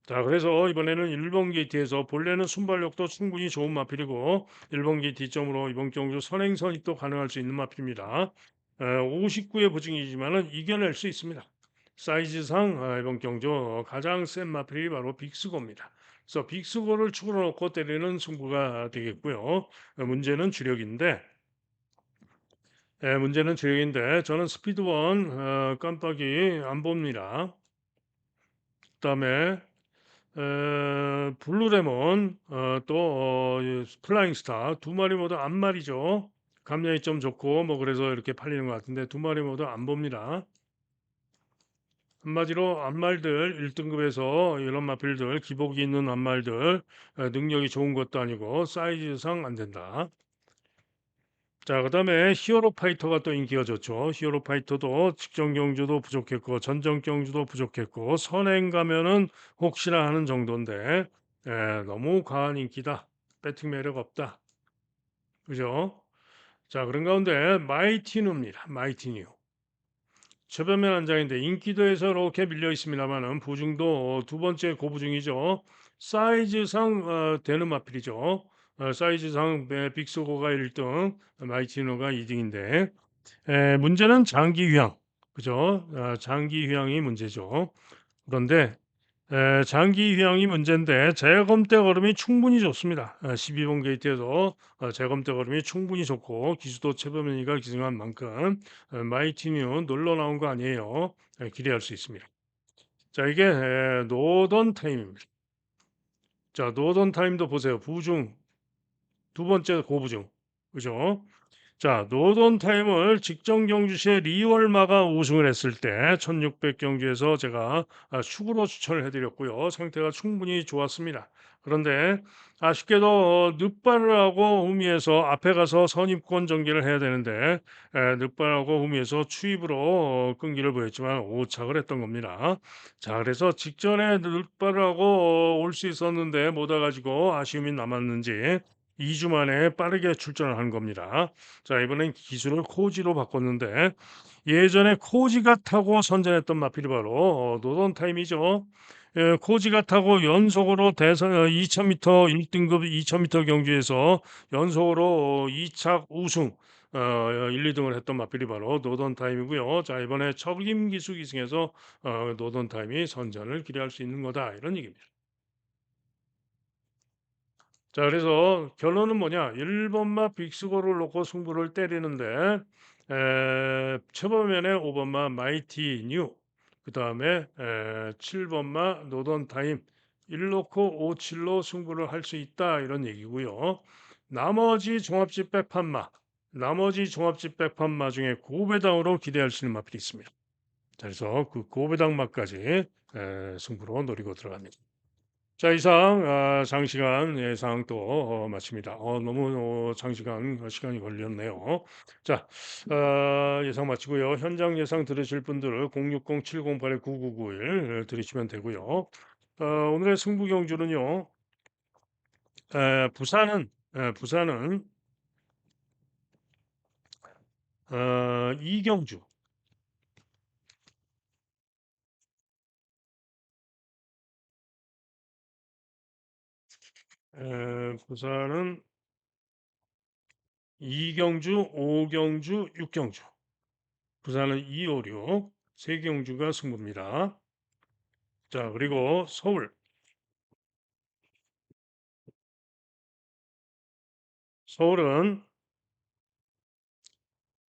Speaker 1: 자, 그래서 이번에는 1번 게이트에서 본래는 순발력도 충분히 좋은 마필이고 1번 게이트 뒷점으로 이번 경주 선행선이 또 가능할 수 있는 마필입니다. 59의 보증이지만은 이겨낼 수 있습니다. 사이즈상 이번 경주 가장 센 마필이 바로 빅스고입니다. 그래서 빅스고를 축으로 놓고 때리는 승부가 되겠고요. 문제는 주력인데 저는 스피드원 깜빡이 안 봅니다. 그다음에 블루레몬 또 플라잉 스타 두 마리 모두 앞말이죠. 감량이 좀 좋고 뭐 그래서 이렇게 팔리는 것 같은데 두 마리 모두 안 봅니다. 한마디로 앞말들 1등급에서 이런 마필들 기복이 있는 앞말들 능력이 좋은 것도 아니고 사이즈상 안 된다. 자, 그다음에 히어로 파이터가 또 인기가 좋죠. 히어로 파이터도 직전 경주도 부족했고 전전 경주도 부족했고 선행 가면은 혹시나 하는 정도인데 너무 과한 인기다. 배팅 매력 없다. 그죠? 자, 그런 가운데 마이티뉴입니다. 마이티뉴. 최변면 한장인데 인기도에서 이렇게 밀려 있습니다만은 보증도 두 번째 고부증이죠. 사이즈상 되는 마필이죠. 사이즈상 빅스고가 1등, 마이티노가 2등인데 문제는 장기 휴양, 그죠? 장기 휴양이 문제죠. 그런데 장기 휴양이 문제인데 재검대 걸음이 충분히 좋습니다. 12번 게이트에서 재검대 걸음이 충분히 좋고 기수도 최범현이가 기승한 만큼 마이티뉴 놀러 나온 거 아니에요. 기대할 수 있습니다. 자, 이게 노던 타임입니다. 자, 노던 타임도 보세요. 부중 두 번째 고부중, 그죠? 자, 노던 타임을 직전 경주 시에 리월마가 우승을 했을 때 1600 경주에서 제가 축으로 추천을 해드렸고요. 상태가 충분히 좋았습니다. 그런데 아쉽게도 늑발을 하고 후미에서 앞에 가서 선입권 전개를 해야 되는데 늑발하고 후미에서 추입으로 끈기를 보였지만 오착을 했던 겁니다. 자, 그래서 직전에 늑발을 하고 올 수 있었는데 못 와가지고 아쉬움이 남았는지 2주 만에 빠르게 출전을 한 겁니다. 자, 이번엔 기술을 코지로 바꿨는데 예전에 코지가 타고 선전했던 마필이 바로 노던 타임이죠. 코지가 타고 연속으로 대선 2000m 1등급 2000m 경주에서 연속으로 2착 우승 1, 2등을 했던 마필이 바로 노던 타임이고요. 자, 이번에 척임 기수 기승에서 노던 타임이 선전을 기대할 수 있는 거다 이런 얘기입니다. 자, 그래서 결론은 뭐냐? 1번마 빅스고를 놓고 승부를 때리는데 최범현의 5번마 마이티 뉴, 그다음에 7번마 노던 타임 1 놓고 5, 7로 승부를 할 수 있다 이런 얘기고요. 나머지 종합집 백판마, 나머지 종합집 백판마 중에 고배당으로 기대할 수 있는 마필이 있습니다. 자, 그래서 그 고배당마까지 승부로 노리고 들어갑니다. 자, 이상 장시간 예상 또 마칩니다. 너무 장시간 시간이 걸렸네요. 자, 예상 마치고요. 현장 예상 들으실 분들 060-708-9991 들으시면 되고요. 오늘의 승부 경주는요. 부산은 이경주, 부산은 이경주, 오경주, 육경주. 부산은 256, 세경주가 승부입니다. 자, 그리고 서울은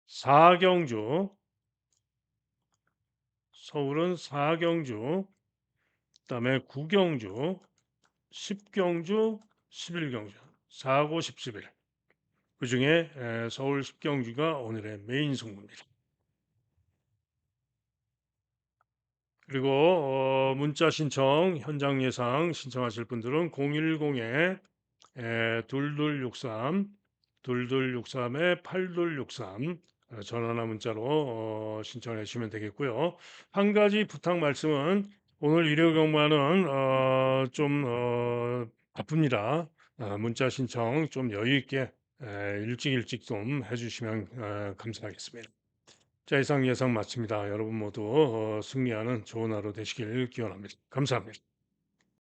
Speaker 1: 사경주, 서울은 사경주, 그다음에 구경주, 십경주, 십일경주, 사고 십십일. 그중에 서울 십경주가 오늘의 메인 승부입니다. 그리고 문자 신청, 현장 예상 신청하실 분들은 010에 2263, 2263에 8263 전화나 문자로 신청해 주시면 되겠고요. 한 가지 부탁 말씀은 오늘 일요 경마는 좀 바쁩니다. 문자 신청 좀 여유 있게 일찍 좀 해 주시면 감사하겠습니다. 자, 이상 예상 마칩니다. 여러분 모두 승리하는 좋은 하루 되시길 기원합니다. 감사합니다.